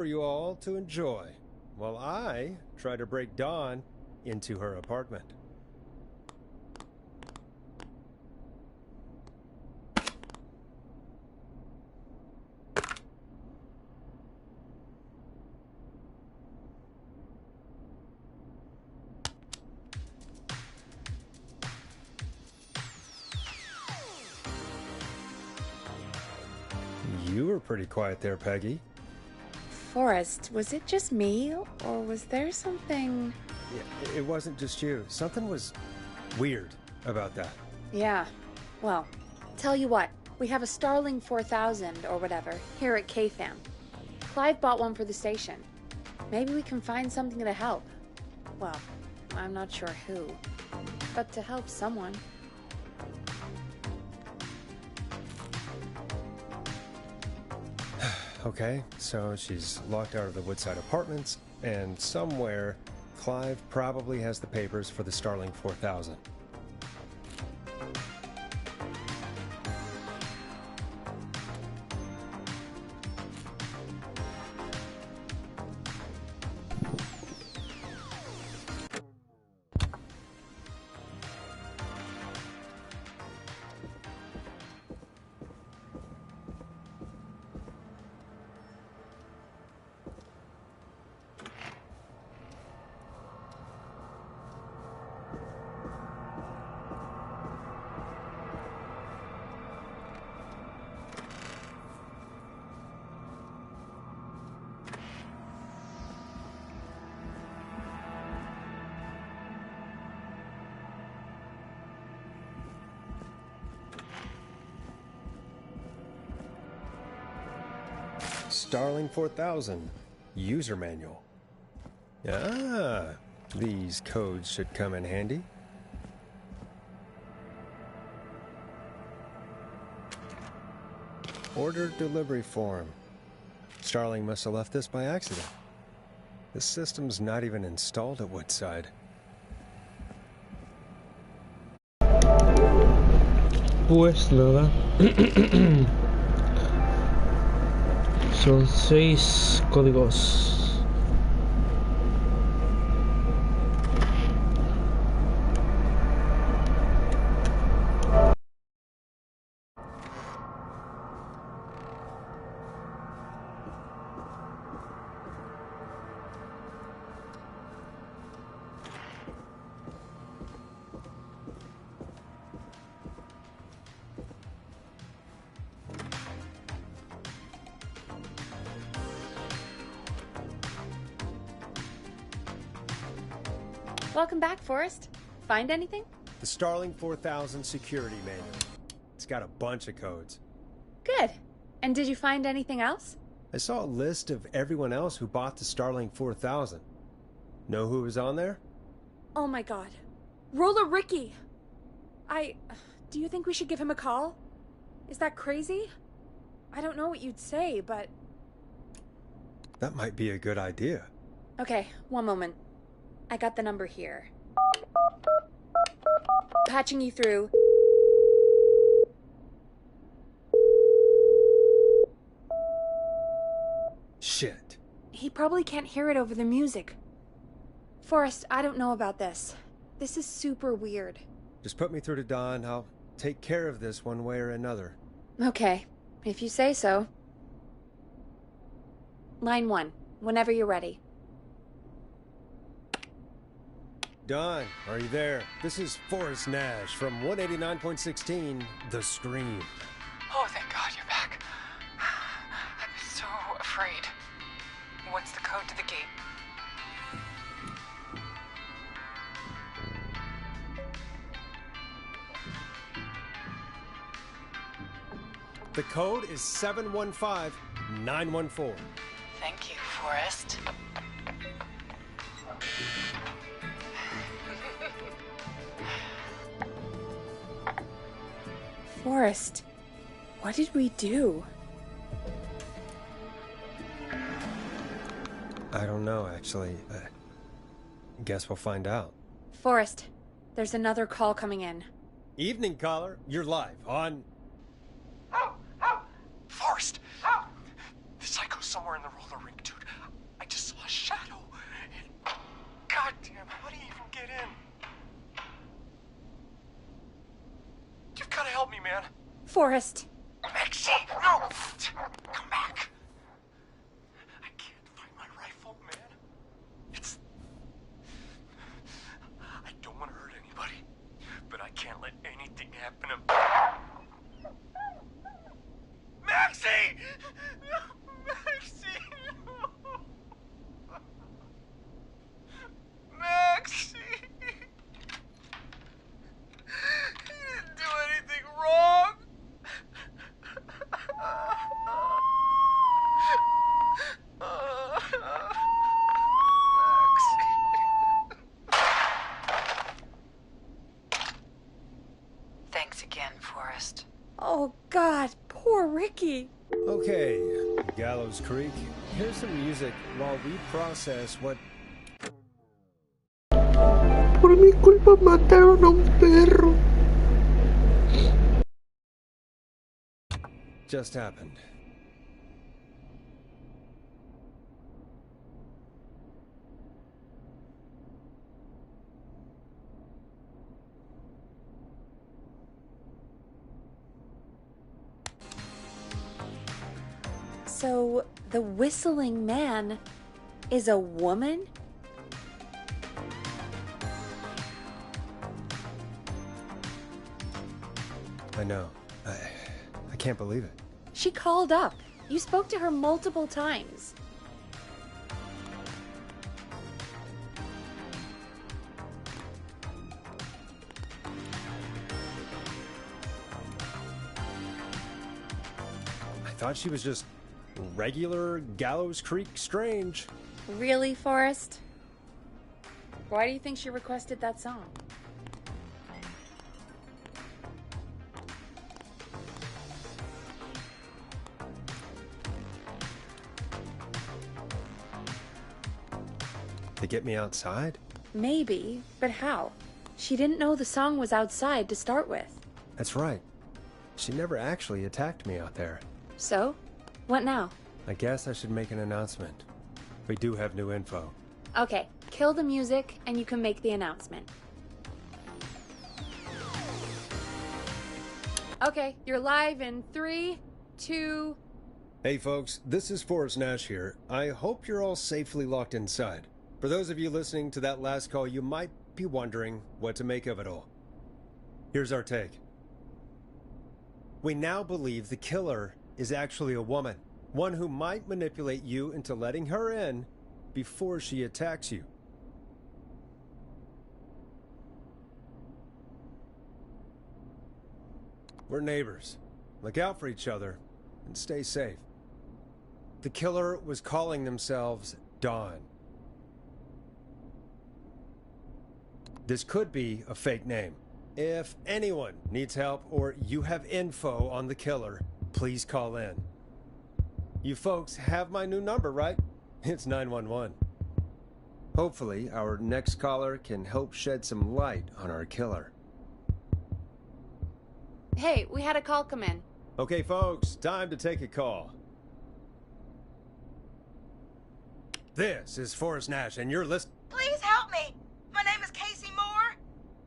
for you all to enjoy, while I try to break Dawn into her apartment. You were pretty quiet there, Peggy. Forrest, was it just me, or was there something... Yeah, it wasn't just you. Something was weird about that. Yeah, well, tell you what, we have a Starling 4000, or whatever, here at KFAM. Clive bought one for the station. Maybe we can find something to help. Well, I'm not sure who, but to help someone. Okay, so she's locked out of the Woodside Apartments, and somewhere, Clive probably has the papers for the Starling 4000. Starling 4000 user manual. Ah, these codes should come in handy. Order delivery form. Starling must have left this by accident. The system's not even installed at Woodside. Pues nada. Son 6 códigos. Welcome back, Forrest. Find anything? The Starling 4000 security manual. It's got a bunch of codes. Good. And did you find anything else? I saw a list of everyone else who bought the Starling 4000. Know who was on there? Oh my god. Roller Ricky! Do you think we should give him a call? Is that crazy? I don't know what you'd say, but... That might be a good idea. Okay, one moment. I got the number here. Patching you through. Shit. He probably can't hear it over the music. Forrest, I don't know about this. This is super weird. Just put me through to Dawn. I'll take care of this one way or another. Okay, if you say so. Line 1, whenever you're ready. Dawn, are you there? This is Forrest Nash from 189.16, The Scream. Oh, thank God you're back. I'm so afraid. What's the code to the gate? The code is 715914. Thank you, Forrest. Forrest, what did we do? I don't know, actually. Guess we'll find out. Forrest, there's another call coming in. Evening, caller. You're live on... Forrest! The psycho's somewhere in the roller rink, dude. Forrest. Maxie, no! Come back. I can't find my rifle, man. I don't want to hurt anybody, but I can't let anything happen to... Maxie! Maxie! Maxie! You didn't do anything wrong! Thanks again, Forrest. Oh, God, poor Ricky. Okay, Gallows Creek, here's some music while we process what Por mi culpa mataron a un perro. just happened. So, the whistling man is a woman? I know. I can't believe it. She called up. You spoke to her multiple times. I thought she was just regular Gallows Creek strange. Really, Forrest? Why do you think she requested that song? To get me outside? Maybe, but how? She didn't know the song was outside to start with. That's right. She never actually attacked me out there. So? What now? I guess I should make an announcement. We do have new info. Okay, kill the music and you can make the announcement. Okay, you're live in 3, 2... Hey folks, this is Forrest Nash here. I hope you're all safely locked inside. For those of you listening to that last call, you might be wondering what to make of it all. Here's our take. We now believe the killer is actually a woman. One who might manipulate you into letting her in before she attacks you. We're neighbors. Look out for each other and stay safe. The killer was calling themselves Dawn. This could be a fake name. If anyone needs help or you have info on the killer, please call in. You folks have my new number, right? It's 911. Hopefully, our next caller can help shed some light on our killer. Hey, we had a call come in. Okay, folks, time to take a call. This is Forrest Nash, and you're listening. Please help me. My name is Casey Moore.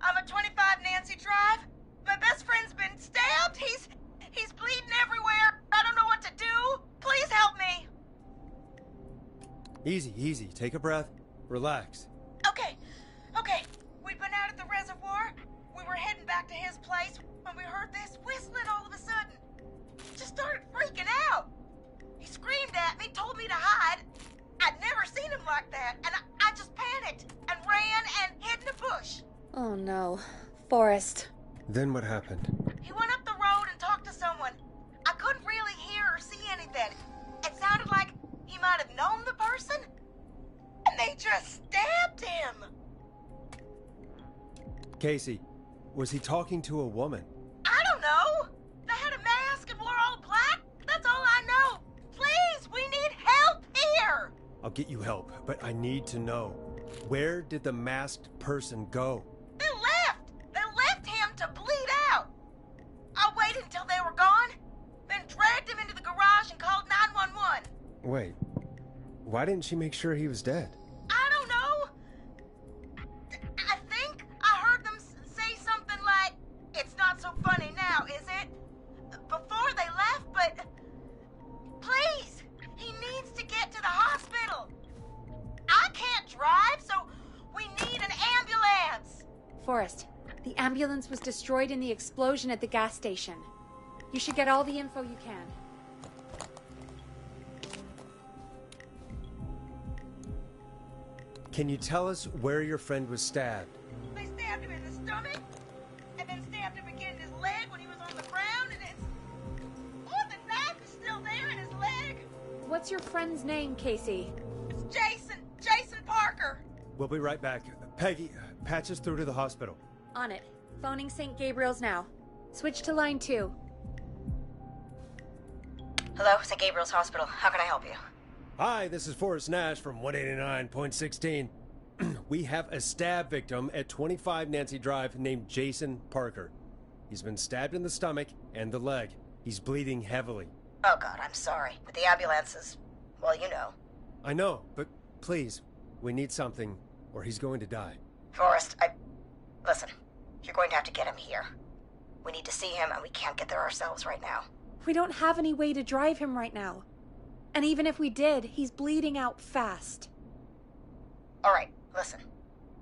I'm at 25 Nancy Drive. My best friend's been stabbed. He's bleeding everywhere. I don't know what to do. Please help me. Easy, easy. Take a breath. Relax. Okay. We'd been out at the reservoir. We were heading back to his place when we heard this whistling all of a sudden. Just started freaking out. He screamed at me, told me to hide. I'd never seen him like that, and I just panicked and ran and hid in a bush. Oh no. Forrest. Then what happened? He went up the road and talked to someone. I couldn't really hear or see anything. It sounded like he might have known the person, and they just stabbed him. Casey, was he talking to a woman? I don't know. They had a mask and wore all black. That's all I know. Please, we need help here. I'll get you help, but I need to know. Where did the masked person go? They left. They left him to bleed out. I waited until they were gone, then dragged him into the garage and called 911. Wait, why didn't she make sure he was dead? I don't know. I think I heard them say something like, "It's not so funny now, is it?" Forrest, the ambulance was destroyed in the explosion at the gas station. You should get all the info you can. Can you tell us where your friend was stabbed? They stabbed him in the stomach, and then stabbed him again in his leg when he was on the ground, and it's... Oh, the knife is still there in his leg! What's your friend's name, Casey? It's Jason! Jason Parker! We'll be right back. Peggy, patch us through to the hospital. On it. Phoning St. Gabriel's now. Switch to line 2. Hello, St. Gabriel's Hospital. How can I help you? Hi, this is Forrest Nash from 189.16. We have a stab victim at 25 Nancy Drive named Jason Parker. He's been stabbed in the stomach and the leg. He's bleeding heavily. Oh God, I'm sorry. But the ambulance is... well, you know. I know, but please, we need something, or he's going to die. Forrest, listen, you're going to have to get him here. We need to see him, and we can't get there ourselves right now. We don't have any way to drive him right now. And even if we did, he's bleeding out fast. Alright, listen.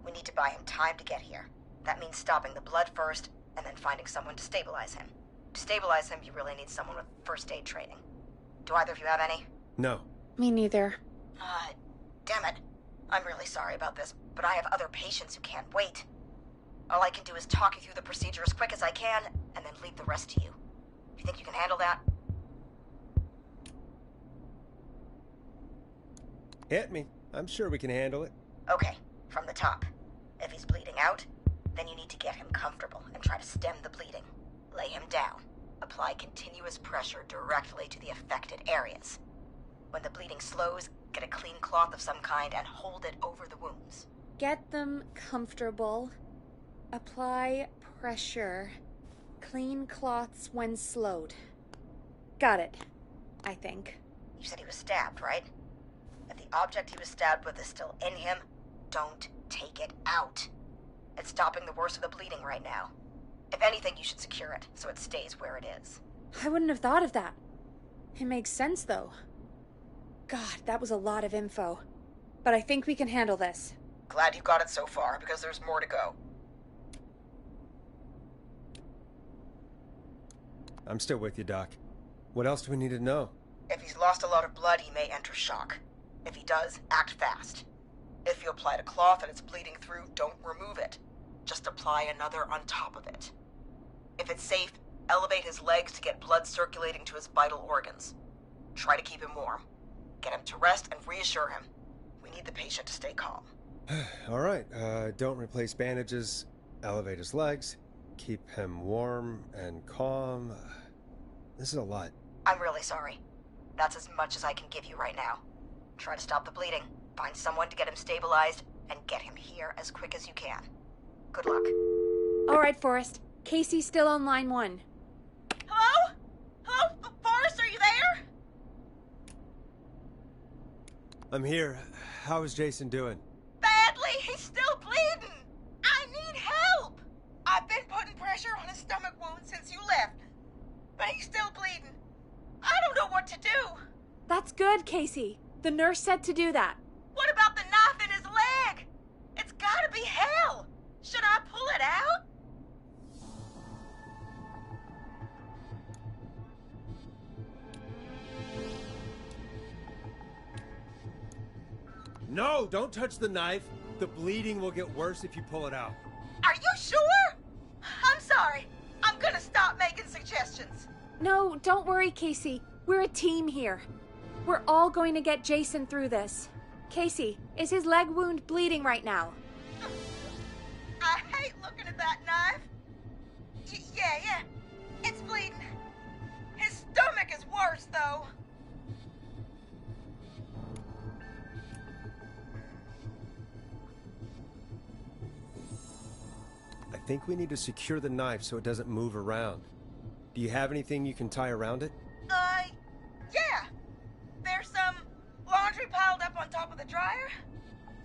We need to buy him time to get here. That means stopping the blood first, and then finding someone to stabilize him. To stabilize him, you really need someone with first aid training. Do either of you have any? No. Me neither. Damn it. I'm really sorry about this, but I have other patients who can't wait. All I can do is talk you through the procedure as quick as I can, and then leave the rest to you. You think you can handle that? Hit me. I'm sure we can handle it. Okay, from the top. If he's bleeding out, then you need to get him comfortable and try to stem the bleeding. Lay him down. Apply continuous pressure directly to the affected areas. When the bleeding slows, get a clean cloth of some kind and hold it over the wounds. Get them comfortable. Apply pressure. Clean cloths when slowed. Got it, I think. You said he was stabbed, right? If the object he was stabbed with is still in him, don't take it out. It's stopping the worst of the bleeding right now. If anything, you should secure it so it stays where it is. I wouldn't have thought of that. It makes sense, though. God, that was a lot of info. But I think we can handle this. Glad you got it so far, because there's more to go. I'm still with you, Doc. What else do we need to know? If he's lost a lot of blood, he may enter shock. If he does, act fast. If you applied a cloth and it's bleeding through, don't remove it. Just apply another on top of it. If it's safe, elevate his legs to get blood circulating to his vital organs. Try to keep him warm. Get him to rest and reassure him. We need the patient to stay calm. All right, don't replace bandages. Elevate his legs. Keep him warm and calm. This is a lot. I'm really sorry. That's as much as I can give you right now. Try to stop the bleeding, find someone to get him stabilized, and get him here as quick as you can. Good luck. All right, Forrest. Casey's still on line 1. Hello? Hello? Forrest, are you there? I'm here. How is Jason doing? Badly. He's still bleeding. I need help. I've been putting pressure on his stomach wound since you left. But he's still bleeding. I don't know what to do. That's good, Casey. The nurse said to do that. What about the knife in his leg? It's gotta be hell. Should I pull it out? No, don't touch the knife. The bleeding will get worse if you pull it out. Are you sure? I'm sorry. I'm gonna stop making suggestions. No, don't worry, Casey. We're a team here. We're all going to get Jason through this. Casey, is his leg wound bleeding right now? I hate looking at that knife. Yeah. It's bleeding. His stomach is worse, though. I think we need to secure the knife so it doesn't move around. Do you have anything you can tie around it? Yeah. There's some laundry piled up on top of the dryer,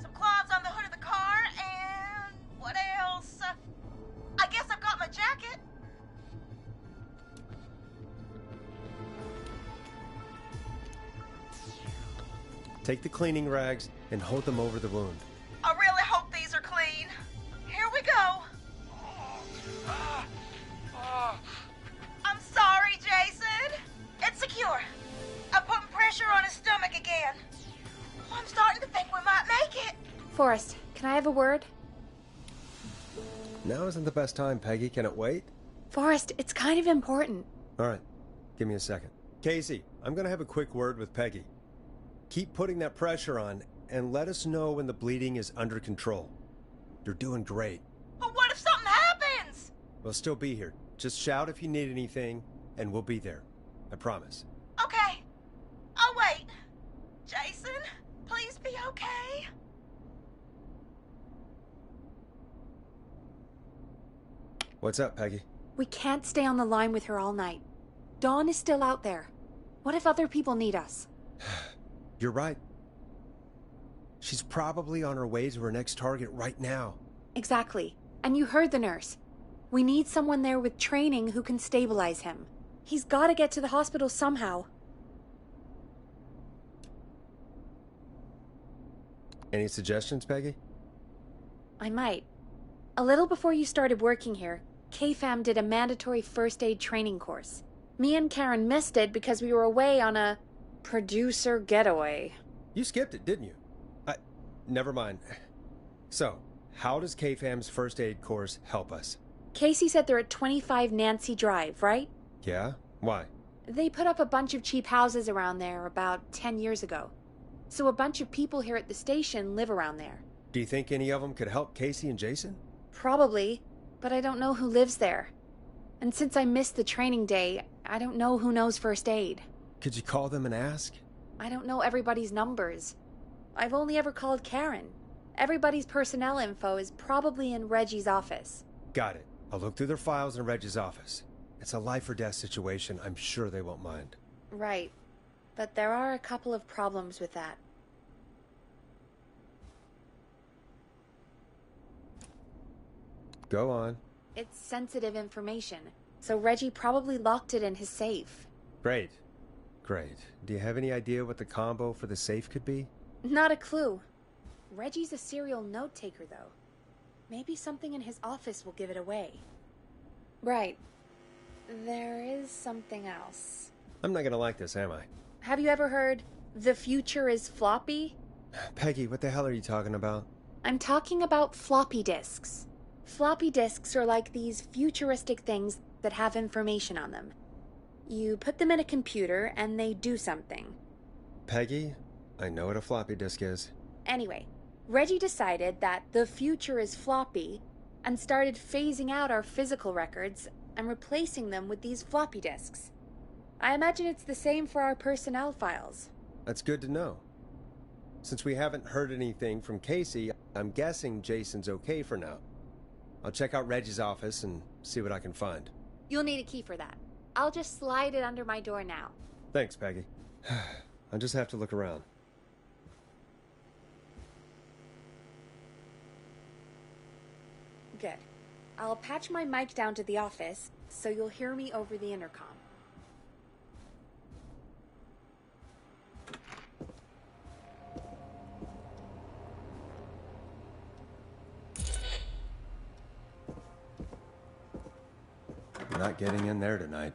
some cloths on the hood of the car, and what else? I guess I've got my jacket. Take the cleaning rags and hold them over the wound. I really hope these are clean. Here we go. break again. Oh, I'm starting to think we might make it. Forrest, can I have a word? Now isn't the best time, Peggy. Can it wait? Forrest, it's kind of important. All right. Give me a second. Casey, I'm going to have a quick word with Peggy. Keep putting that pressure on and let us know when the bleeding is under control. You're doing great. But what if something happens? We'll still be here. Just shout if you need anything, and we'll be there. I promise. Okay. I'll wait. Jason, please be okay. What's up, Peggy? We can't stay on the line with her all night. Dawn is still out there. What if other people need us? You're right. She's probably on her way to her next target right now. Exactly. And you heard the nurse. We need someone there with training who can stabilize him. He's got to get to the hospital somehow. Any suggestions, Peggy? I might. A little before you started working here, KFAM did a mandatory first aid training course. Me and Karen missed it because we were away on a producer getaway. You skipped it, didn't you? Never mind. So, how does KFAM's first aid course help us? Casey said they're at 25 Nancy Drive, right? Yeah? Why? They put up a bunch of cheap houses around there about 10 years ago. So a bunch of people here at the station live around there. Do you think any of them could help Casey and Jason? Probably, but I don't know who lives there. And since I missed the training day, I don't know who knows first aid. Could you call them and ask? I don't know everybody's numbers. I've only ever called Karen. Everybody's personnel info is probably in Reggie's office. Got it. I'll look through their files in Reggie's office. It's a life or death situation. I'm sure they won't mind. Right. But there are a couple of problems with that. Go on. It's sensitive information, so Reggie probably locked it in his safe. Great. Great. Do you have any idea what the combo for the safe could be? Not a clue. Reggie's a serial note-taker, though. Maybe something in his office will give it away. Right. There is something else. I'm not gonna like this, am I? Have you ever heard, "The future is floppy"? Peggy, what the hell are you talking about? I'm talking about floppy disks. Floppy disks are like these futuristic things that have information on them. You put them in a computer and they do something. Peggy, I know what a floppy disk is. Anyway, Reggie decided that the future is floppy and started phasing out our physical records and replacing them with these floppy disks. I imagine it's the same for our personnel files. That's good to know. Since we haven't heard anything from Casey, I'm guessing Jason's okay for now. I'll check out Reggie's office and see what I can find. You'll need a key for that. I'll just slide it under my door now. Thanks, Peggy. I'll just have to look around. Good. I'll patch my mic down to the office, so you'll hear me over the intercom. You're not getting in there tonight.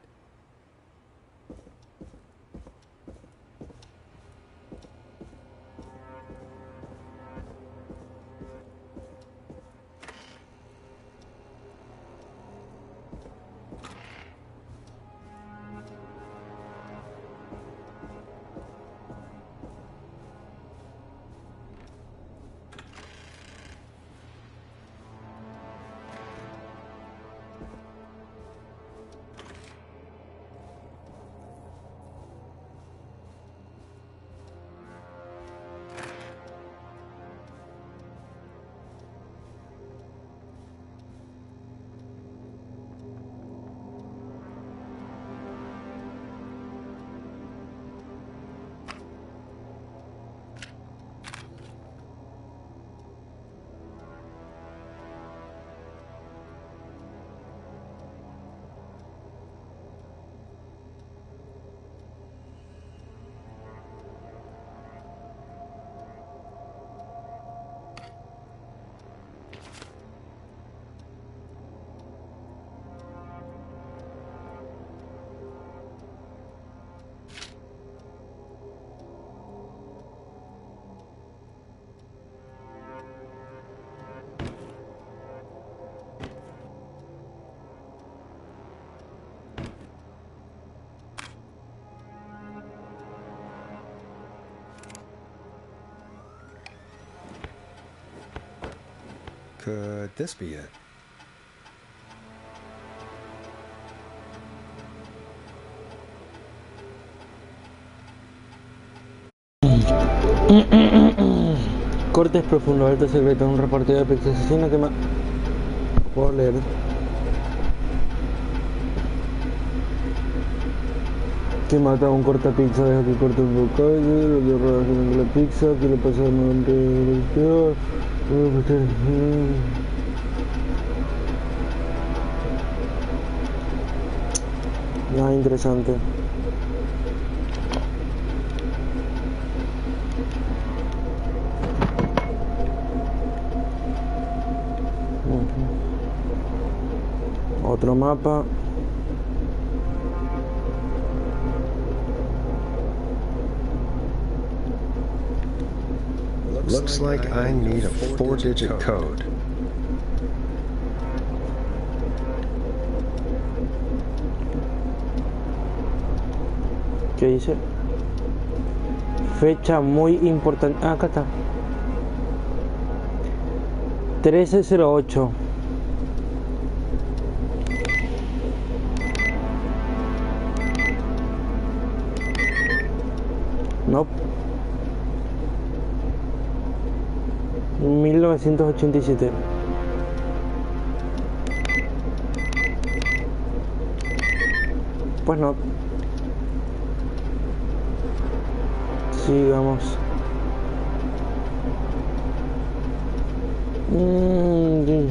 Could this be it? Cortes profundos, alto secreto, un reportero de pizza asesino que puedo leer. Que mata a un cortapizza, deja que corte un bocado, lo que roba de la pizza, que le pasa al nombre del peor. Nada interesante. Otro mapa. Looks like I need a 4-digit code. ¿Qué dice? Fecha muy importante. Ah, acá está. 1308. No. 1987. Pues no. Sigamos. Sí.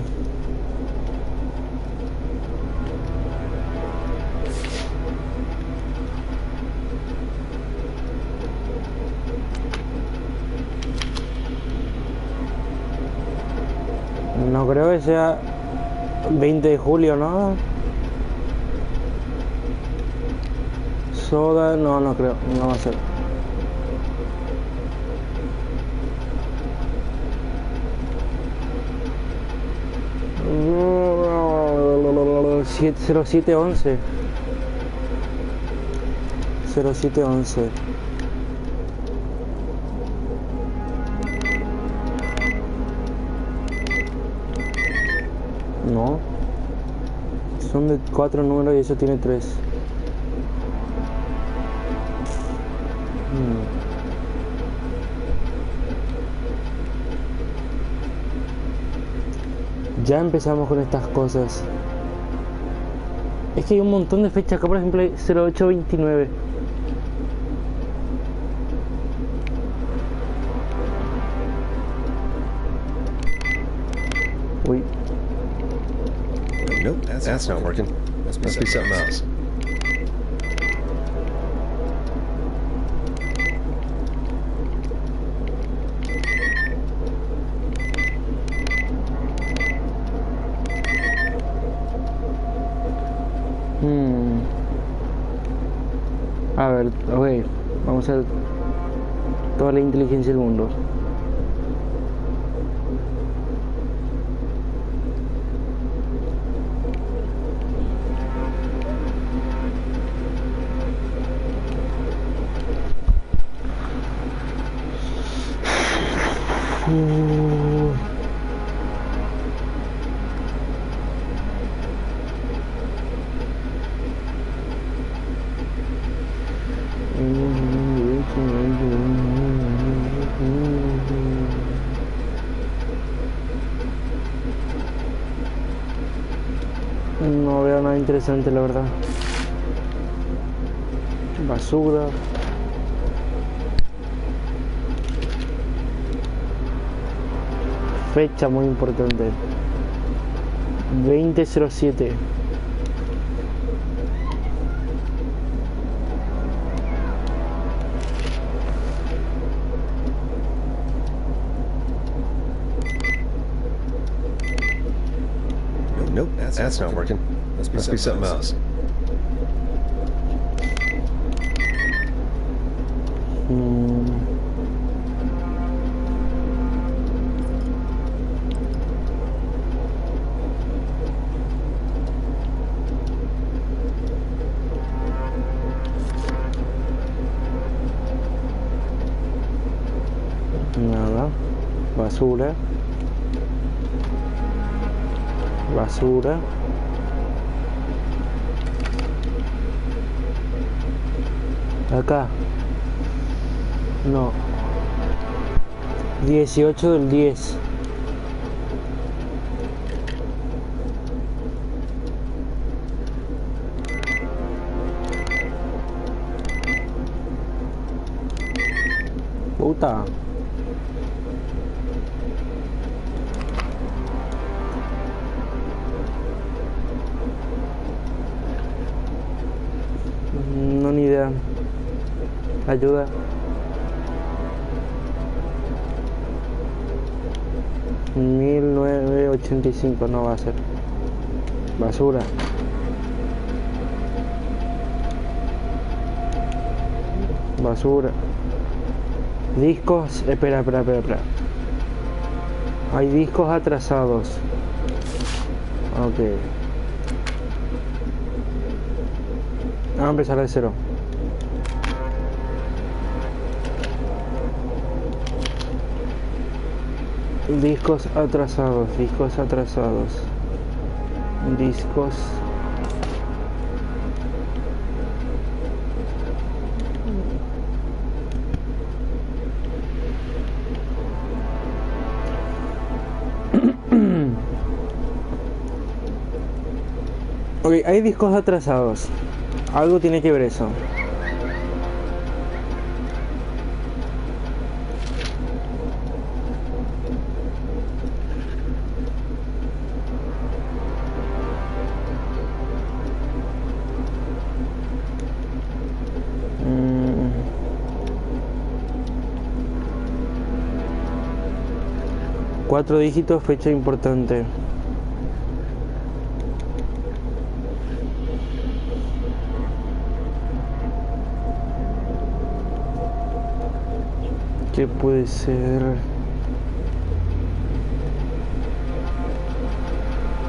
No creo que sea 20 de julio, ¿no? Soda, no creo, no va a ser. Cero siete once. 0711. No. Son de 4 números y eso tiene 3. Ya empezamos con estas cosas. Es que hay un montón de fechas acá, por ejemplo, 0829. Uy. Nope, that's not working. Must be something else. A ver, ok, vamos a hacer toda la inteligencia del mundo. No veo nada interesante, la verdad. Basura. Fecha muy importante. 2007. Nope, that's not working. Must be something else. Nada. Basura. Basura. Acá. No. 18 del 10. Puta. No, ni idea. Ayuda. $1985 no va a ser. Basura. Basura. Discos. Espera. Hay discos atrasados. Ok. Vamos a empezar de cero. Discos atrasados. Discos. Ok, hay discos atrasados. Algo tiene que ver eso. Cuatro dígitos, fecha importante. ¿Qué puede ser?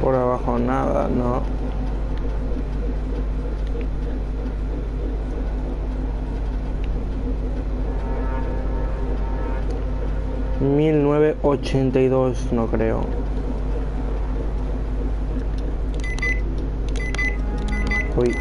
Por abajo nada, no. $1982, no creo. Uy.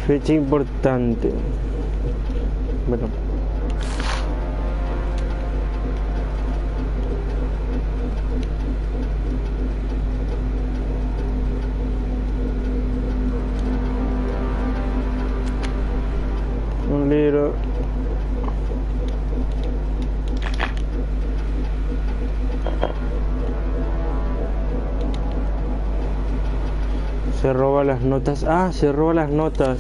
Fecha importante. Bueno. Un libro. Se roba las notas. Ah, se roba las notas.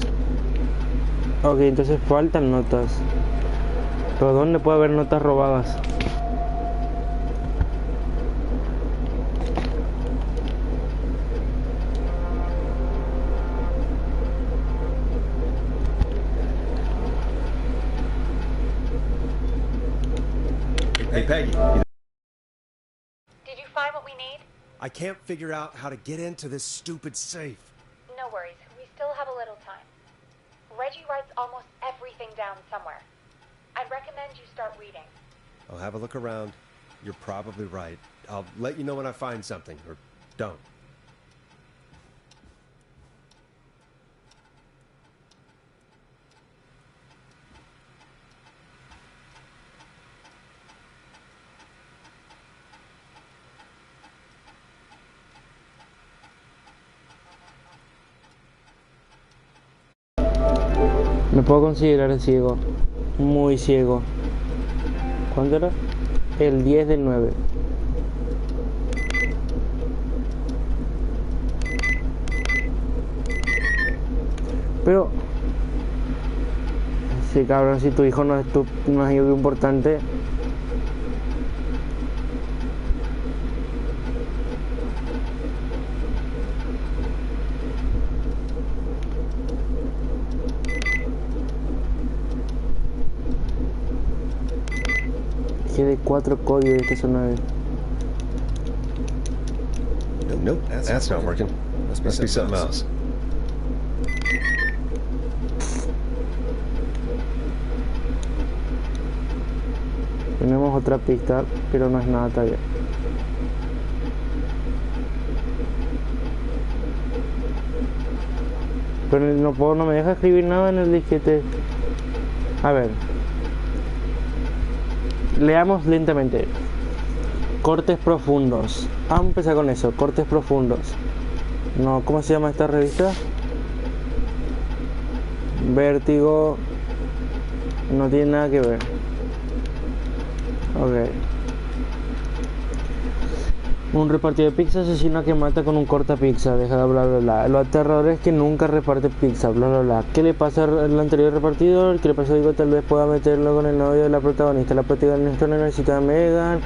Ok, entonces faltan notas. ¿Pero dónde puede haber notas robadas? Hey, Peggy. Did you find what we need? I can't figure out how to get into this stupid safe. No worries. We still have a little time. Reggie writes almost everything down somewhere. I'd recommend you start reading. I'll have a look around. You're probably right. I'll let you know when I find something, or don't. Me puedo considerar ciego. Muy ciego. ¿Cuándo era? El 10 del 9. Pero... sí, cabrón, si tu hijo no es algo importante... Quede 4 códigos de esta zona. Nope, that's not working. Must be something else. Tenemos otra pista, pero no es nada todavía. Pero no me deja escribir nada en el disquete. A ver. Leamos lentamente. Cortes profundos. Vamos a empezar con eso, cortes profundos. No, ¿cómo se llama esta revista? Vértigo. No tiene nada que ver. Ok. Un repartidor de pizza asesino que mata con un corta pizza. Deja bla bla bla. Lo aterrador es que nunca reparte pizza. Bla bla bla. ¿Qué le pasa al anterior repartidor? ¿Qué le pasó? Digo, tal vez pueda meterlo con el novio de la protagonista. La protagonista no necesita a Megan.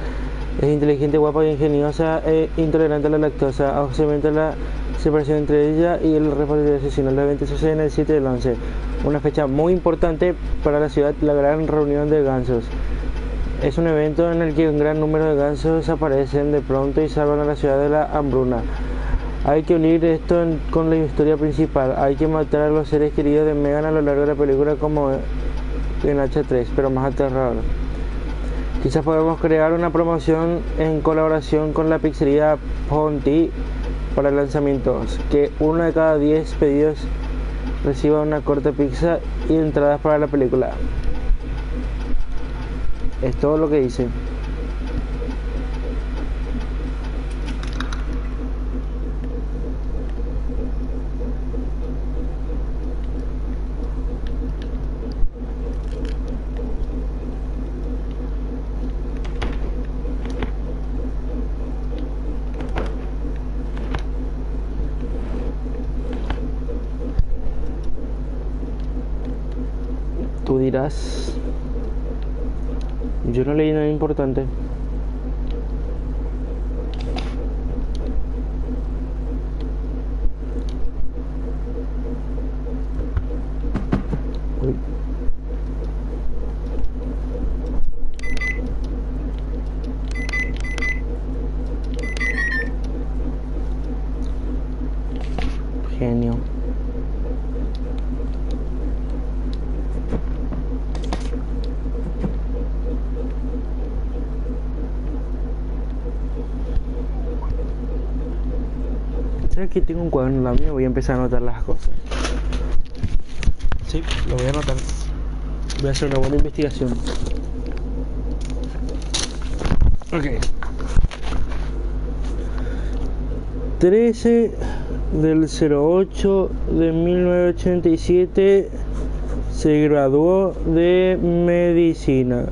Es inteligente, guapa y ingeniosa e intolerante a la lactosa. Obviamente la separación entre ella y el repartidor asesino. El evento sucede en el 7 del 11. Una fecha muy importante para la ciudad, la gran reunión de gansos. Es un evento en el que un gran número de gansos aparecen de pronto y salvan a la ciudad de la hambruna. Hay que unir esto con la historia principal. Hay que matar a los seres queridos de Megan a lo largo de la película como en H3, pero más aterrador. Quizás podamos crear una promoción en colaboración con la pizzería Ponti para lanzamientos. Que 1 de cada 10 pedidos reciba una corta pizza y entradas para la película. Es todo lo que dice. Tú dirás. Yo no leí nada importante. Uy. Genio. Aquí tengo un cuaderno en la mía, voy a empezar a anotar las cosas. Sí, lo voy a anotar. Voy a hacer una buena investigación. Ok. 13 del 08 de 1987 se graduó de medicina.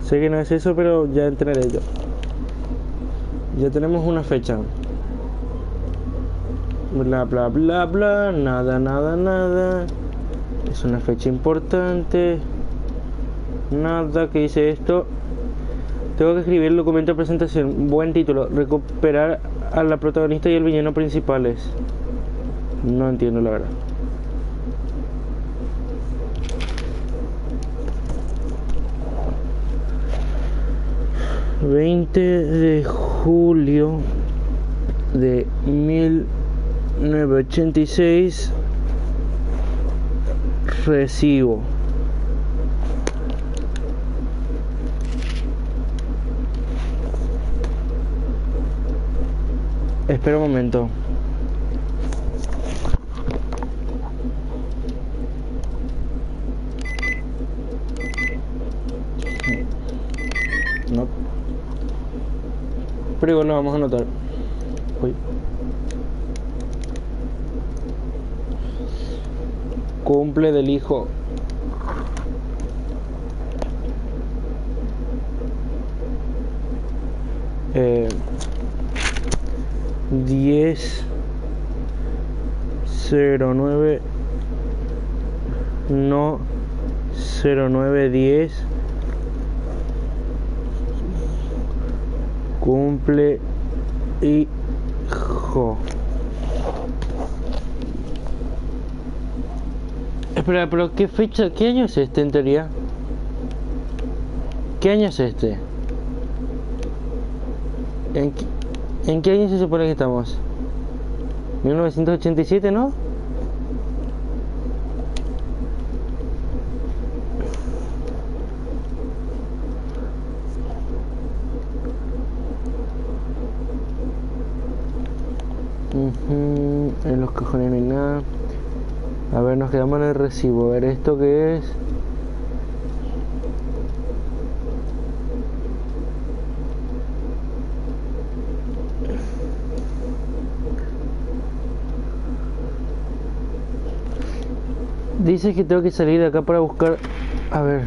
Sé que no es eso, pero ya entraré yo. Ya tenemos una fecha. Bla bla bla bla, nada. Es una fecha importante. Nada, que dice esto. Tengo que escribir el documento de presentación. Buen título. Recuperar a la protagonista y el villano principales. No entiendo la verdad. ...20 de julio... de 1986... recibo. Espera un momento. No. Pero igual lo vamos a anotar. Uy. Cumple del hijo. Eh, 10/09 no 09/10 cumple hijo. Espera, pero ¿qué fecha? ¿Qué año es este en teoría? ¿Qué año es este? ¿En qué año se supone que estamos? 1987, ¿no? En los cajones no hay nada. A ver, nos quedamos en el recibo. A ver, ¿esto qué es? Dice que tengo que salir de acá para buscar... A ver...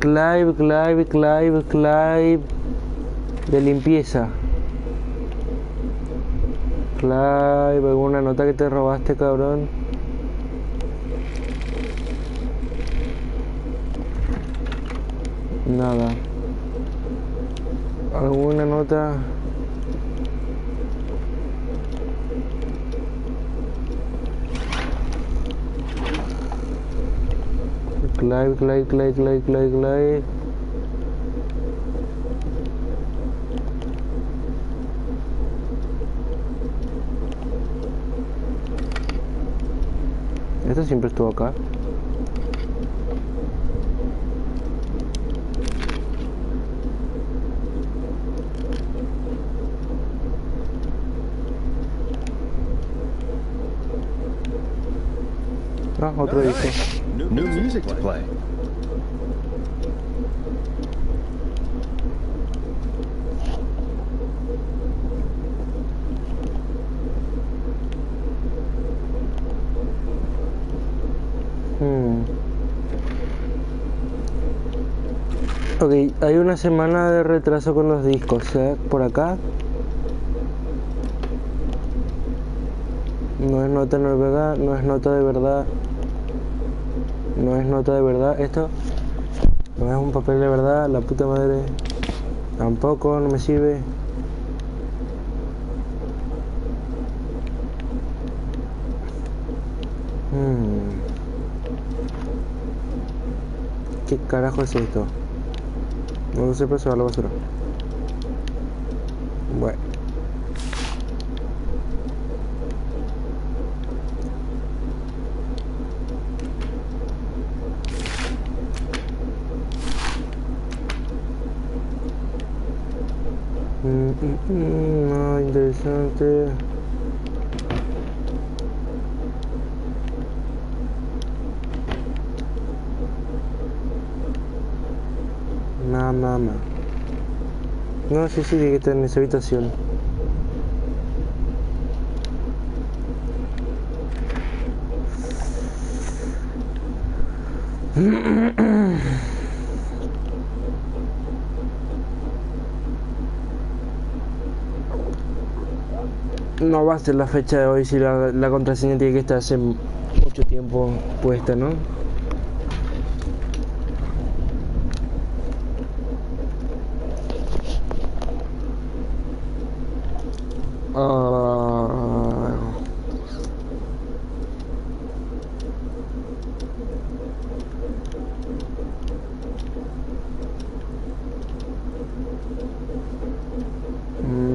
Clive de limpieza. Clive, alguna nota que te robaste, cabrón. Nada. ¿Alguna nota? Clive. Esto siempre estuvo acá. Ah, otro disco. New music to play. Ok, hay una semana de retraso con los discos, por acá. No es nota noruega, no es nota de verdad. No es nota de verdad, esto no es un papel de verdad, la puta madre. Tampoco, no me sirve. ¿Qué carajo es esto? No sé, pero se va a la basura. Bueno. No, interesante. Mamá. No, sí, tiene que estar en esa habitación. No va a ser la fecha de hoy si la contraseña tiene que estar hace mucho tiempo puesta, ¿no?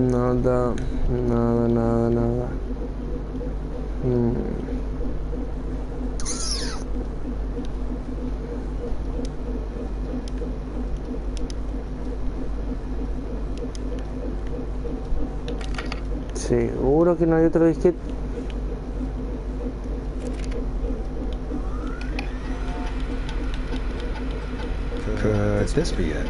Nada. Seguro que no hay otro disquete. Could this be it?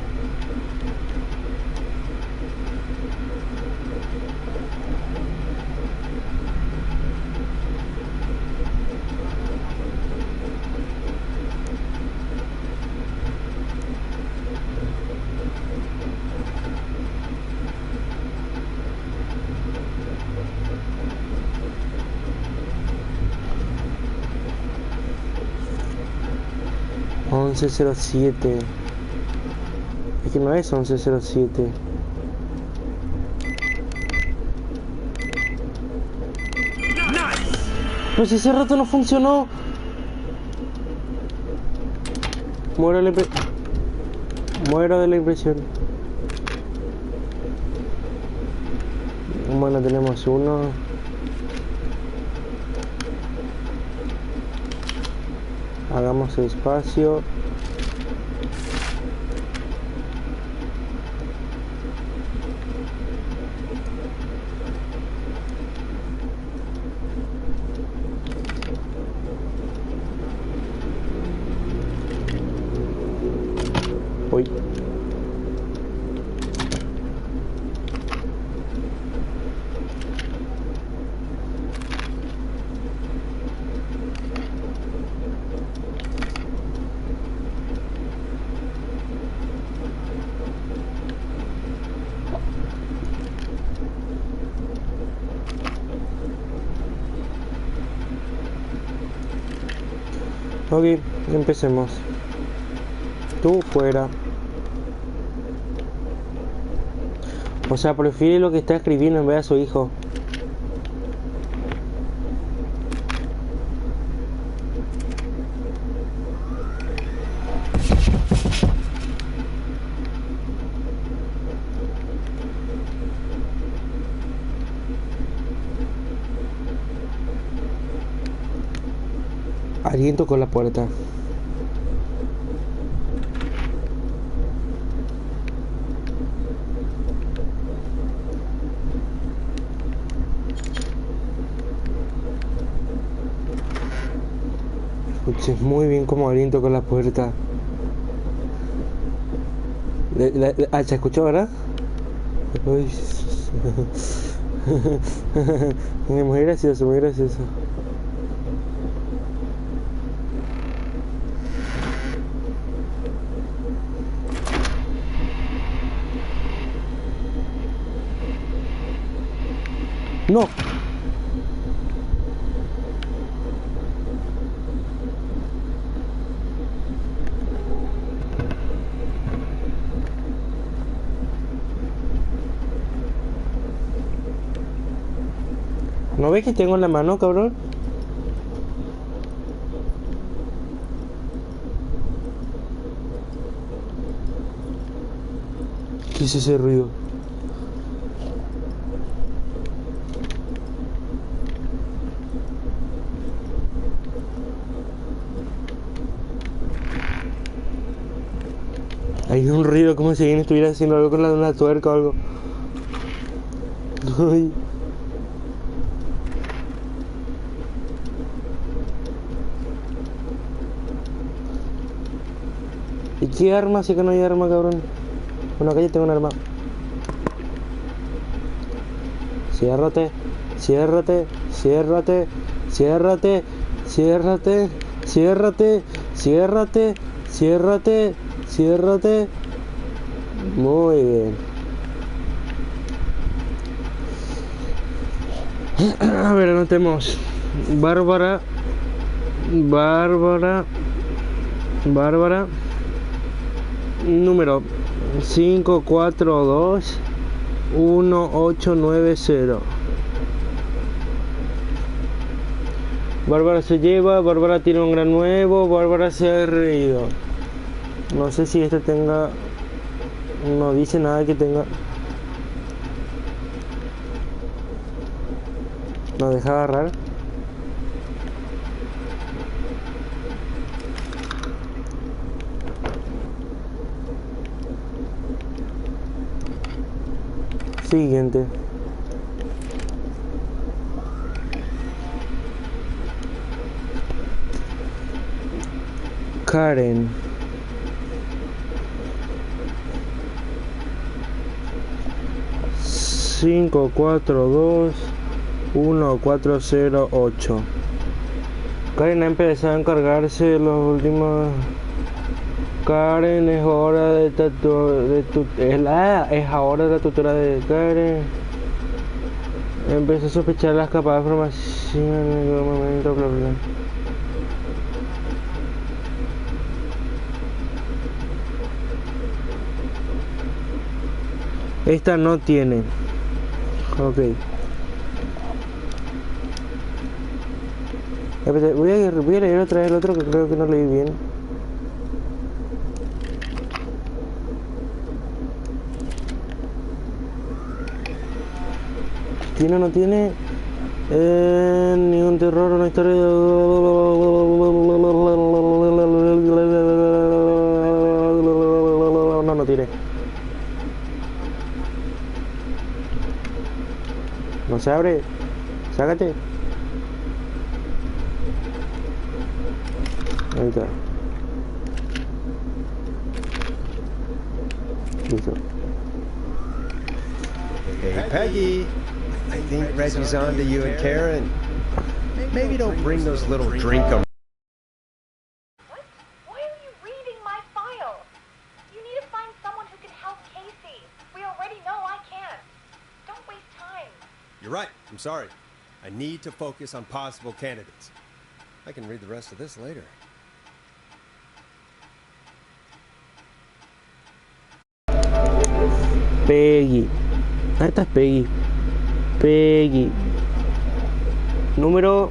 .1107. Es que no es 1107. Pues si ese rato no funcionó. Muero de la impresión. Bueno, tenemos uno. Hagamos espacio. Uy. Ok, empecemos. Tú fuera. O sea, prefiere lo que está escribiendo en vez de a su hijo. Alguien tocó la puerta. Escuché muy bien como alguien tocó la puerta. Se escuchó, ¿verdad? Uy. Muy gracioso, muy gracioso. No. ¿No ves que tengo en la mano, cabrón? ¿Qué es ese ruido? Hay un ruido como si alguien estuviera haciendo algo con una tuerca o algo. Ay. ¿Y qué arma? Si que no hay arma, cabrón. Bueno, acá ya tengo un arma. Ciérrate, ciérrate, ciérrate, ciérrate, ciérrate, ciérrate, ciérrate, ciérrate, ciérrate. Muy bien. A ver, anotemos. Bárbara. Número 5421890. Bárbara se lleva, Bárbara tiene un gran nuevo, Bárbara se ha reído. No sé si este tenga... No dice nada que tenga... ¿No deja agarrar? Siguiente. Karen. Cinco, 421-408. Karen ha empezado a encargarse de los últimos. Karen, es hora de es ahora la tutora de Karen. Empezó a sospechar la escapada de información en el momento, bla, bla. Esta no tiene. Ok. Voy a leer otra vez el otro que creo que no leí bien. Argentina no tiene ni un terror, una historia. No, no tiene. No se abre. Sácate. Ahí está. Listo. Hey, Peggy. I think Reggie's on to you and Karen. Maybe don't bring those little drink-em. What? Why are you reading my file? You need to find someone who can help Casey. We already know I can't. Don't waste time. You're right. I'm sorry. I need to focus on possible candidates. I can read the rest of this later. Peggy. Ahí está Peggy. Peggy. Número...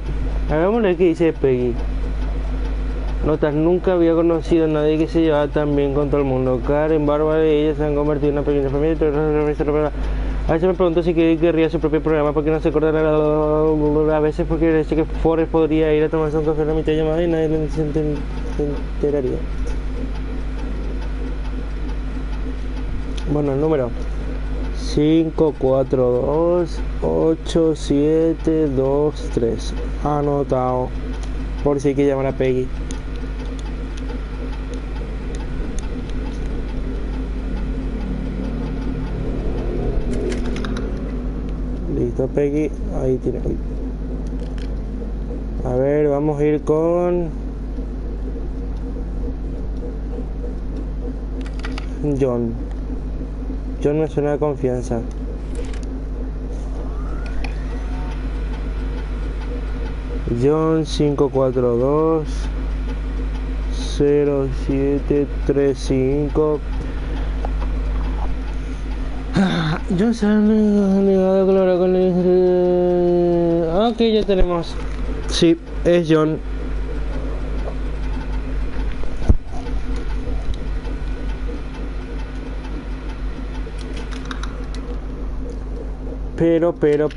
Hagámosle que dice Peggy. Notas, nunca había conocido a nadie que se llevaba tan bien con todo el mundo. Karen, Bárbara y ella se han convertido en una pequeña familia. A veces me pregunto si querría su propio programa porque no se acordará a veces porque parece que Forrest podría ir a tomarse un café a la mitad de llamada y nadie se enteraría. Bueno, el número 5428723. Anotado. Por si hay que llamar a Peggy. Listo, Peggy. Ahí tiene. A ver, vamos a ir con John. John me suena de confianza. John 5420735. John se ha negado a colaborar con el... Ok, ya tenemos. Sí, es John.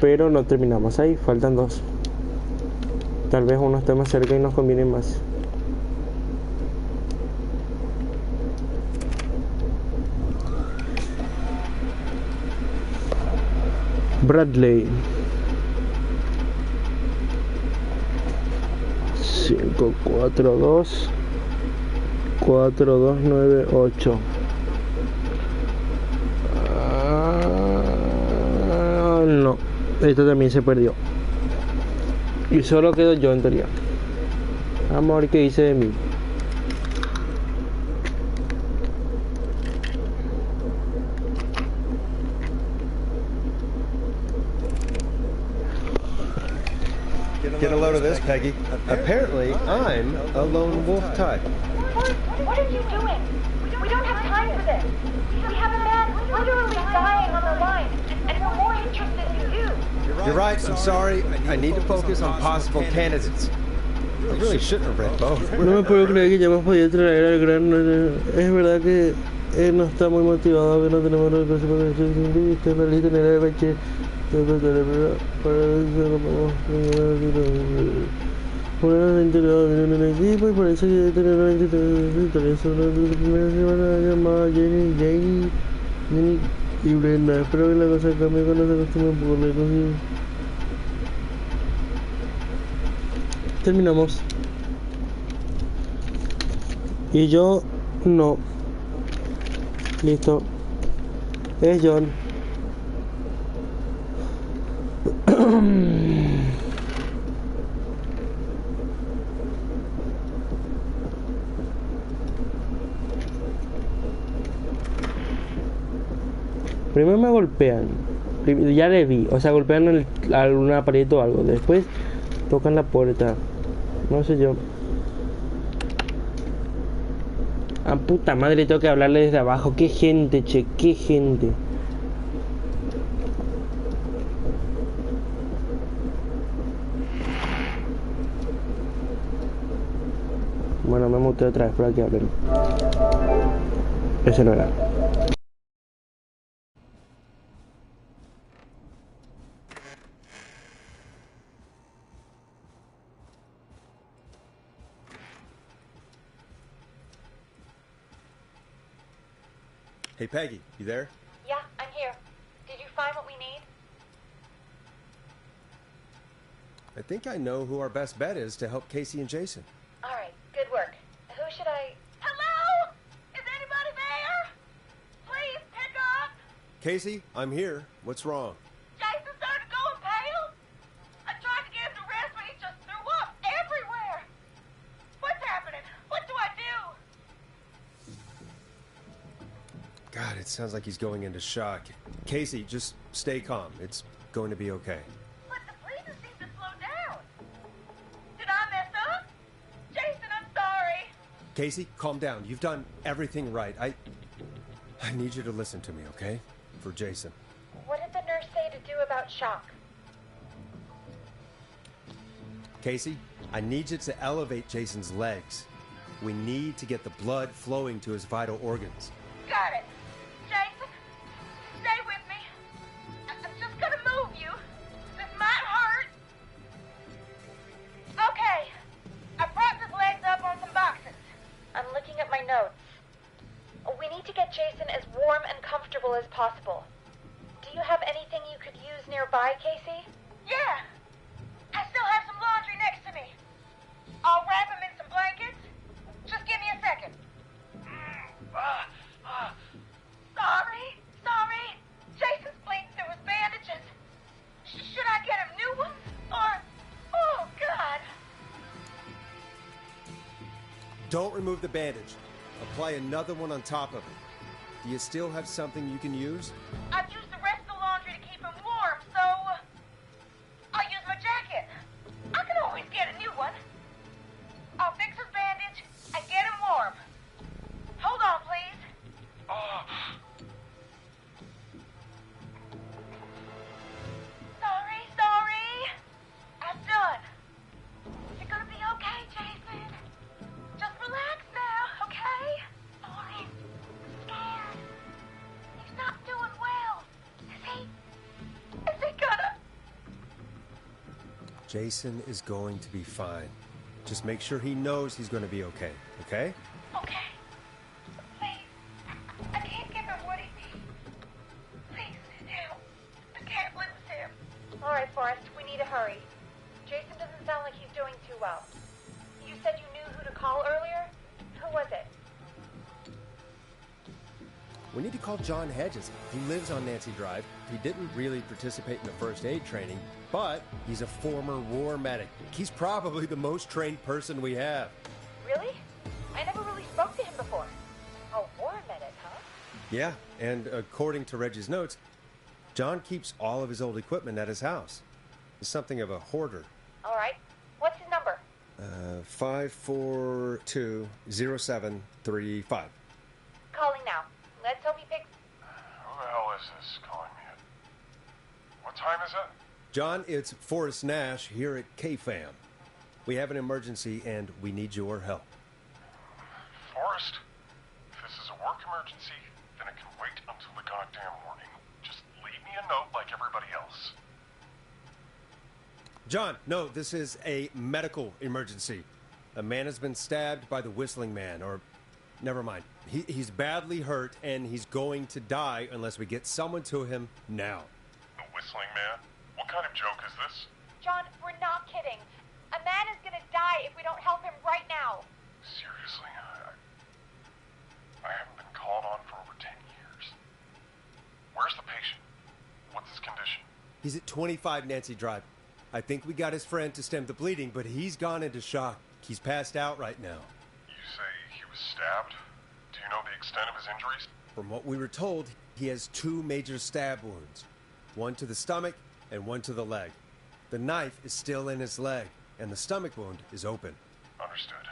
Pero no terminamos ahí, faltan dos. Tal vez uno esté más cerca y nos conviene más. Bradley 5424298. No, esto también se perdió. Y solo quedo yo en teoría. Vamos a ver qué dice de mí. Get a load of this, Peggy. Apparently, I'm a lone wolf type. What are you doing? We don't have time for this. We have a man literally dying on the line, and we're more interested in you. You're right, I'm sorry. I need to focus on possible candidates. I really shouldn't have read both. No me puedo creer que ya hemos podido traer al gran... Es verdad que él no está muy motivado, que no tenemos otra cosa para decir. Estoy en la lista negra de bache. Poner al interior en el equipo y parece que debe tener una historia sobre la primera semana llamada Jenny y Brenda. Espero que la cosa cambie cuando se acostumbre un poco lejos. Terminamos. Y yo no. Listo. Es John. Primero me golpean, ya le vi, o sea, golpean alguna pared o algo. Después tocan la puerta, no sé yo. A puta madre, tengo que hablarle desde abajo. Qué gente, che, qué gente. Bueno, me muteé otra vez para que hablen. Ese no era. Hey, Peggy, you there? Yeah, I'm here. Did you find what we need? I think I know who our best bet is to help Casey and Jason. All right, good work. Who should I... Hello? Is anybody there? Please pick up. Casey, I'm here. What's wrong? Jason started going pale. I tried to get him to rest, but he just threw up everywhere. What's happening? What do I do? God, it sounds like he's going into shock. Casey, just stay calm. It's going to be okay. But the breathing seems to slow down. Did I mess up? Jason, I'm sorry. Casey, calm down. You've done everything right. I need you to listen to me, okay? For Jason. What did the nurse say to do about shock? Casey, I need you to elevate Jason's legs. We need to get the blood flowing to his vital organs. Got it. Jason, stay with me. I'm just gonna move you. This might hurt. Okay. I propped his legs up on some boxes. I'm looking at my notes. We need to get Jason as warm and comfortable as possible. Do you have anything you could use nearby, Casey? Yeah. I still have some laundry next to me. I'll wrap him in some blankets. Just give me a second. Sorry. Jason's bleeding through his bandages. Should I get him new ones? Or... Oh, God. Don't remove the bandage. Apply another one on top of it. Do you still have something you can use? I've used the rest of the laundry to keep him warm, so... I'll use my jacket. I can always get a new one. I'll fix his bandage and get him warm. Hold on, please. Sorry. I'm done. You're gonna be okay, Jason. Just relax now, okay? Sorry. I'm scared. He's not doing well. Is he gonna... Jason is going to be fine. Just make sure he knows he's going to be okay, okay? Okay. Please. I can't give him what he needs. Please, sit down. I can't lose him. All right, Forrest, we need to hurry. Jason doesn't sound like he's doing too well. You said you knew who to call earlier? Who was it? We need to call John Hedges. He lives on Nancy Drive. He didn't really participate in the first aid training, but he's a former war medic. He's probably the most trained person we have. Really? I never really spoke to him before. A war medic, huh? Yeah, and according to Reggie's notes, John keeps all of his old equipment at his house. He's something of a hoarder. All right. What's his number? 5420735. Calling now. Let's hope he picks... Who the hell is this calling me at... What time is it? John, it's Forrest Nash here at KFAM. We have an emergency and we need your help. Forrest, if this is a work emergency, then it can wait until the goddamn morning. Just leave me a note like everybody else. John, no, this is a medical emergency. A man has been stabbed by the Whistling Man, or... Never mind. He's badly hurt, and he's going to die unless we get someone to him now. The Whistling Man? What kind of joke is this? John, we're not kidding. A man is gonna die if we don't help him right now. Seriously, I haven't been called on for over 10 years. Where's the patient? What's his condition? He's at 25 Nancy Drive. I think we got his friend to stem the bleeding, but he's gone into shock. He's passed out right now. You say he was stabbed? Do you know the extent of his injuries? From what we were told, he has 2 major stab wounds. One to the stomach and one to the leg. The knife is still in his leg, and the stomach wound is open. Understood.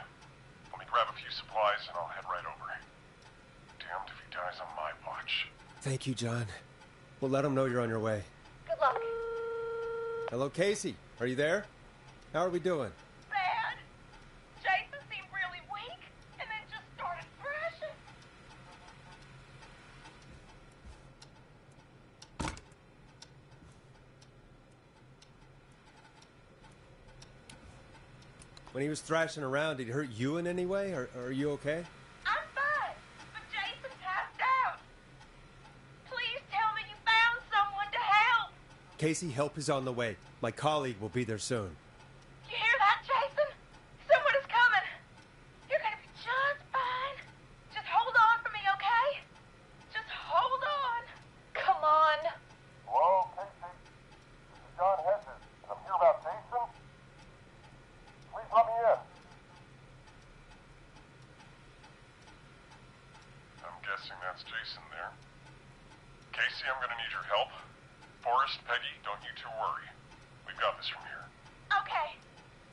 Let me grab a few supplies and I'll head right over. Damned if he dies on my watch. Thank you, John. We'll let him know you're on your way. Good luck. Hello, Casey. Are you there? How are we doing? Bad. Jason seemed really weak, and then just started thrashing. When he was thrashing around, did he hurt you in any way? Or are you okay? I'm fine, but Jason passed out. Casey, help is on the way. My colleague will be there soon. You hear that, Jason? Someone is coming. You're gonna be just fine. Just hold on for me, okay? Just hold on. Come on. Hello, Casey. This is John Hedges. I'm here about Jason. Please let me in. I'm guessing that's Jason there. Casey, I'm gonna need your help. Forrest, Peggy, don't you two worry. We've got this from here. Okay.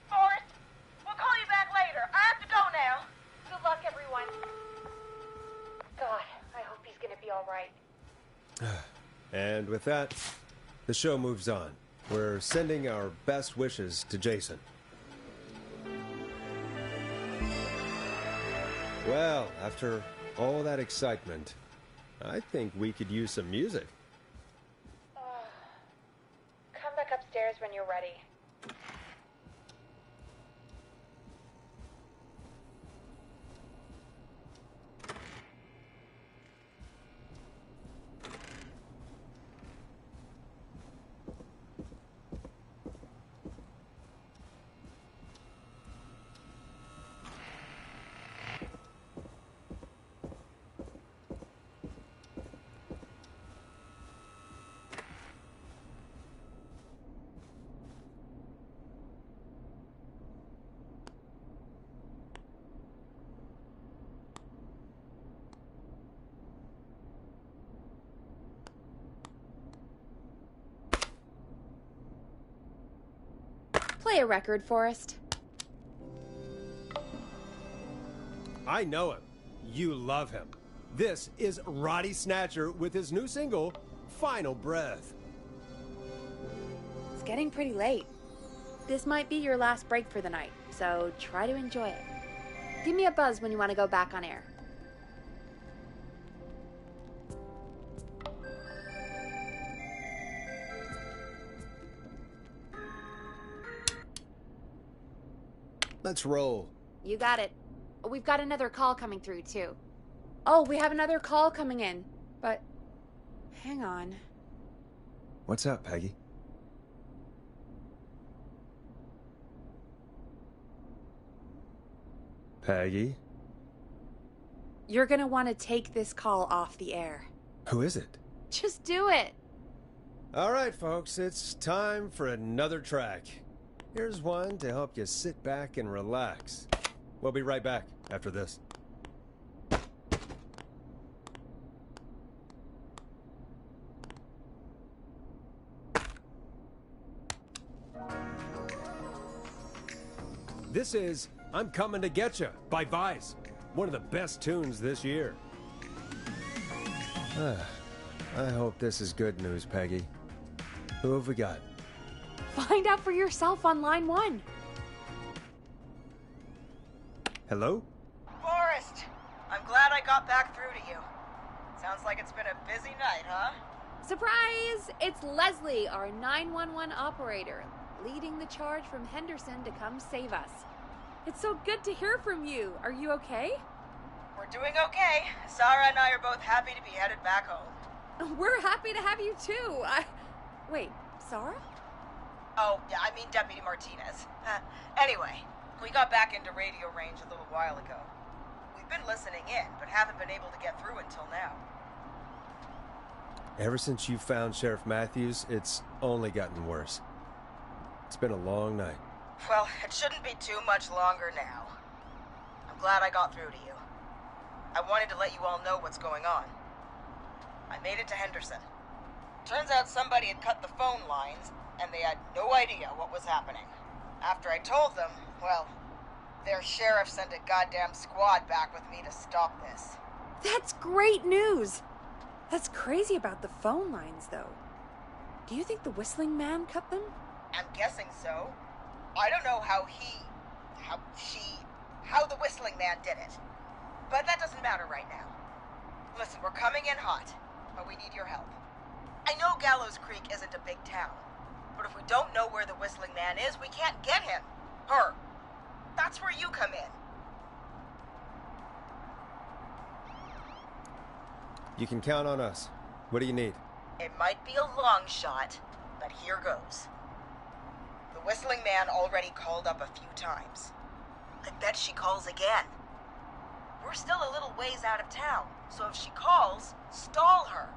Forrest, we'll call you back later. I have to go now. Good luck, everyone. God, I hope he's gonna be all right. And with that, the show moves on. We're sending our best wishes to Jason. Well, after all that excitement, I think we could use some music. Come back upstairs when you're ready. Play a record, Forrest. I know him. You love him. This is Roddy Snatcher with his new single, Final Breath. It's getting pretty late. This might be your last break for the night, so try to enjoy it. Give me a buzz when you want to go back on air. Let's roll. You got it. We've got another call coming through, too. Oh, we have another call coming in. But, hang on. What's up, Peggy? Peggy? You're gonna want to take this call off the air. Who is it? Just do it. All right, folks, it's time for another track. Here's one to help you sit back and relax. We'll be right back after this. This is I'm Coming to Getcha by Vice. One of the best tunes this year. I hope this is good news, Peggy. Who have we got? Find out for yourself on line 1. Hello? Forrest, I'm glad I got back through to you. Sounds like it's been a busy night, huh? Surprise! It's Leslie, our 911 operator, leading the charge from Henderson to come save us. It's so good to hear from you. Are you okay? We're doing okay. Sarah and I are both happy to be headed back home. We're happy to have you too. Wait, Sarah? Oh, yeah, I mean Deputy Martinez. Anyway, we got back into radio range a little while ago. We've been listening in, but haven't been able to get through until now. Ever since you found Sheriff Matthews, it's only gotten worse. It's been a long night. Well, it shouldn't be too much longer now. I'm glad I got through to you. I wanted to let you all know what's going on. I made it to Henderson. Turns out somebody had cut the phone lines, and they had no idea what was happening. After I told them, well, their sheriff sent a goddamn squad back with me to stop this. That's great news. That's crazy about the phone lines, though. Do you think the Whistling Man cut them? I'm guessing so. I don't know how the Whistling Man did it. But that doesn't matter right now. Listen, we're coming in hot, but we need your help. I know Gallows Creek isn't a big town, but if we don't know where the Whistling Man is, we can't get him. Her. That's where you come in. You can count on us. What do you need? It might be a long shot, but here goes. The whistling man already called up a few times. I bet she calls again. We're still a little ways out of town, so if she calls, stall her.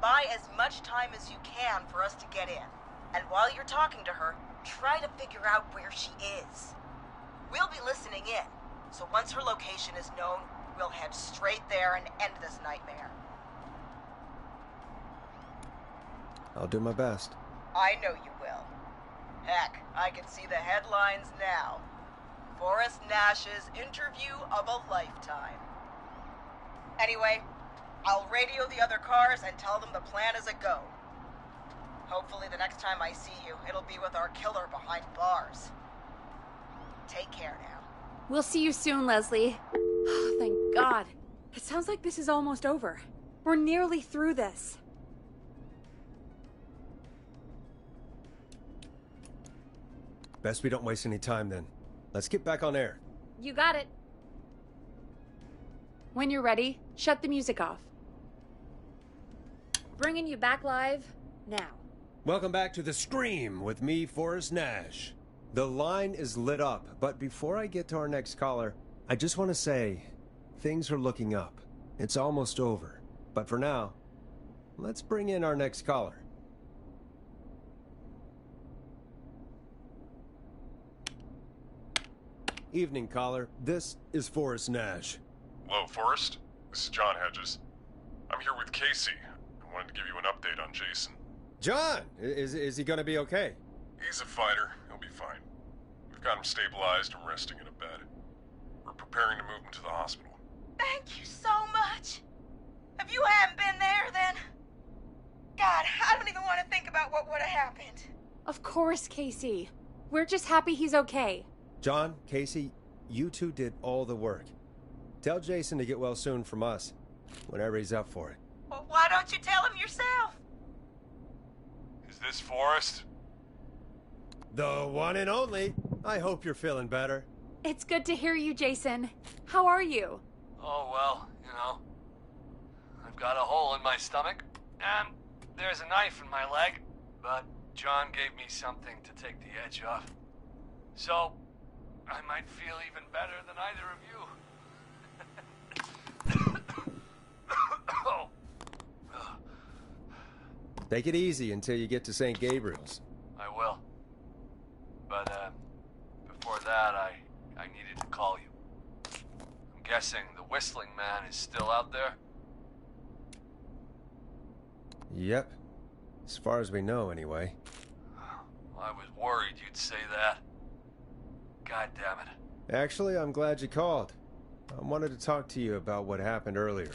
Buy as much time as you can for us to get in. And while you're talking to her, try to figure out where she is. We'll be listening in, so once her location is known, we'll head straight there and end this nightmare. I'll do my best. I know you will. Heck, I can see the headlines now. Forrest Nash's interview of a lifetime. Anyway, I'll radio the other cars and tell them the plan is a go. Hopefully the next time I see you, it'll be with our killer behind bars. Take care now. We'll see you soon, Leslie. Oh, thank God. It sounds like this is almost over. We're nearly through this. Best we don't waste any time then. Let's get back on air. You got it. When you're ready, shut the music off. Bringing you back live now. Welcome back to The Scream with me, Forrest Nash. The line is lit up, but before I get to our next caller, I just want to say, things are looking up. It's almost over. But for now, let's bring in our next caller. Evening, caller. This is Forrest Nash. Hello, Forrest. This is John Hedges. I'm here with Casey. I wanted to give you an update on Jason. John! Is he gonna be okay? He's a fighter. He'll be fine. We've got him stabilized and resting in a bed. We're preparing to move him to the hospital. Thank you so much. If you hadn't been there, then... God, I don't even want to think about what would have happened. Of course, Casey. We're just happy he's okay. John, Casey, you two did all the work. Tell Jason to get well soon from us, whenever he's up for it. Well, why don't you tell him yourself? Is this Forrest? The one and only. I hope you're feeling better. It's good to hear you, Jason. How are you? Oh, well, you know. I've got a hole in my stomach, and there's a knife in my leg, but John gave me something to take the edge off. So, I might feel even better than either of you. Oh. Take it easy until you get to St. Gabriel's. I will. But, before that, I needed to call you. I'm guessing the whistling man is still out there? Yep. As far as we know, anyway. I was worried you'd say that. God damn it. Actually, I'm glad you called. I wanted to talk to you about what happened earlier.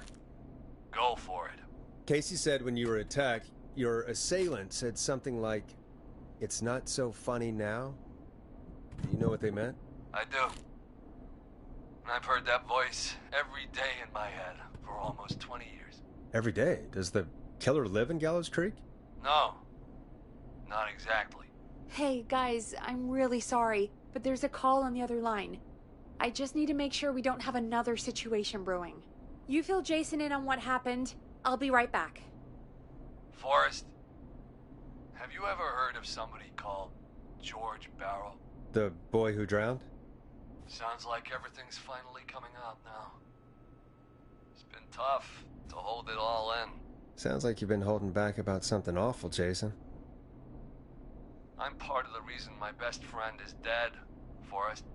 Go for it. Casey said when you were attacked, your assailant said something like, "It's not so funny now." Do you know what they meant? I do. And I've heard that voice every day in my head for almost 20 years. Every day? Does the killer live in Gallows Creek? No. Not exactly. Hey, guys, I'm really sorry, but there's a call on the other line. I just need to make sure we don't have another situation brewing. You fill Jason in on what happened. I'll be right back. Forrest, have you ever heard of somebody called George Barrow? The boy who drowned? Sounds like everything's finally coming out now. It's been tough to hold it all in. Sounds like you've been holding back about something awful, Jason. I'm part of the reason my best friend is dead, Forrest.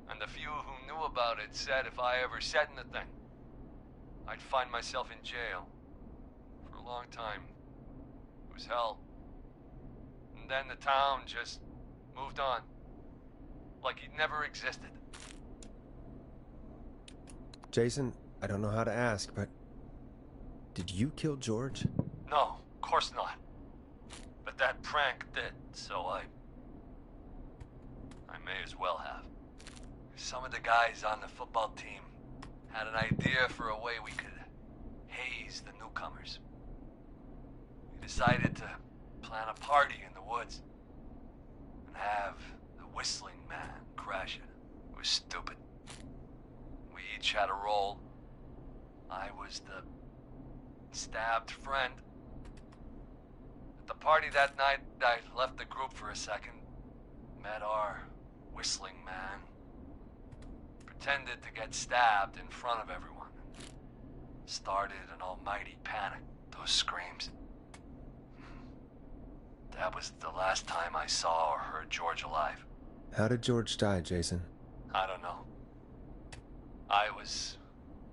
And the few who knew about it said if I ever said anything, I'd find myself in jail. For a long time. It was hell. And then the town just moved on. Like he'd never existed. Jason, I don't know how to ask, but did you kill George? No, of course not. But that prank did, so I may as well have. Some of the guys on the football team had an idea for a way we could haze the newcomers. We decided to plan a party in the woods and have the whistling man crash it. It was stupid. We each had a role. I was the stabbed friend. At the party that night, I left the group for a second. Met our whistling man. Pretended to get stabbed in front of everyone. Started an almighty panic. Those screams. That was the last time I saw or heard George alive. How did George die, Jason? I don't know. I was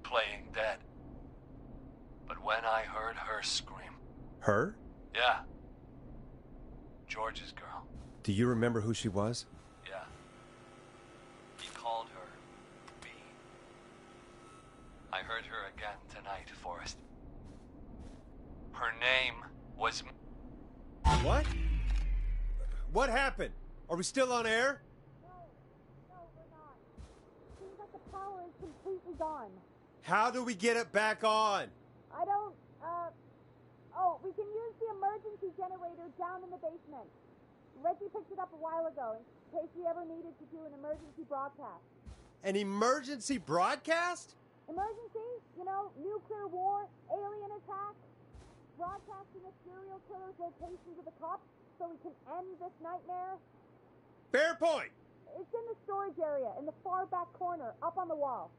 playing dead. But when I heard her scream... Her? Yeah. George's girl. Do you remember who she was? Yeah. He called her B. I heard her again tonight, Forrest. Her name was... What? What happened? Are we still on air? No, we're not. Seems like the power is completely gone. How do we get it back on? I don't, oh, we can use the emergency generator down in the basement. Reggie picked it up a while ago in case we ever needed to do an emergency broadcast. An emergency broadcast? Emergency? You know, nuclear war, alien attack, broadcasting a serial killer's location to the cops so we can end this nightmare. Fair point. It's in the storage area, in the far back corner, up on the wall.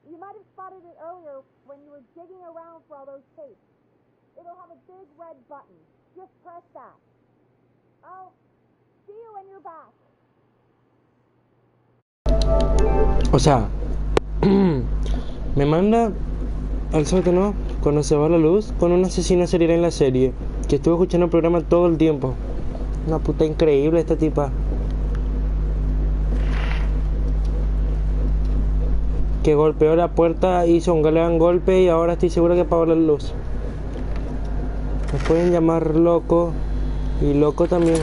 You might have spotted it earlier when you were digging around for all those tapes. It'll have a big red button. Just press that. I'll see you when you're back. O sea, me manda al sótano cuando se va la luz con una asesina serial en la serie, que estuve escuchando el programa todo el tiempo. Una puta increíble esta tipa. Que golpeó la puerta, hizo un gran golpe y ahora estoy seguro que apagó la luz. Me pueden llamar loco y loco también.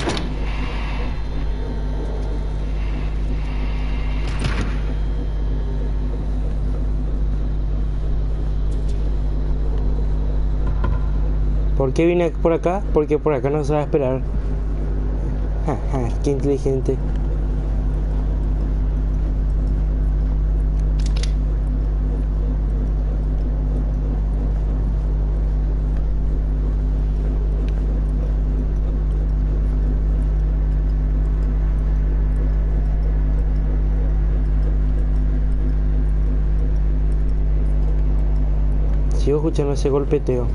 ¿Por qué vine por acá? Porque por acá no se va a esperar. Qué inteligente. Sigo escuchando ese golpeteo.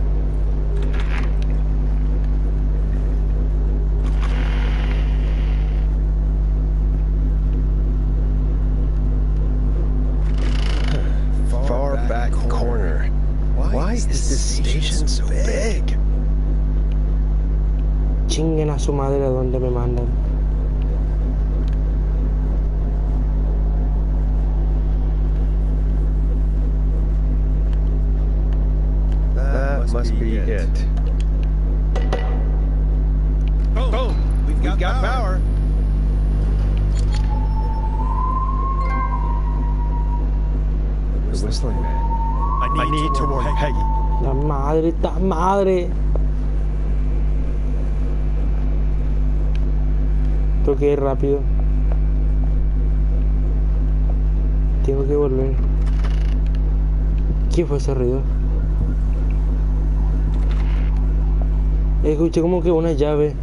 Far back corner. Why is this station so big? Chinguen a su madre a donde me mandan. That must be it. Boom! We've got power. The whistling man. I need to warn Peggy. La madre. Tengo que ir rápido. Tengo que volver. ¿Qué fue ese ruido? Escuché como que una llave.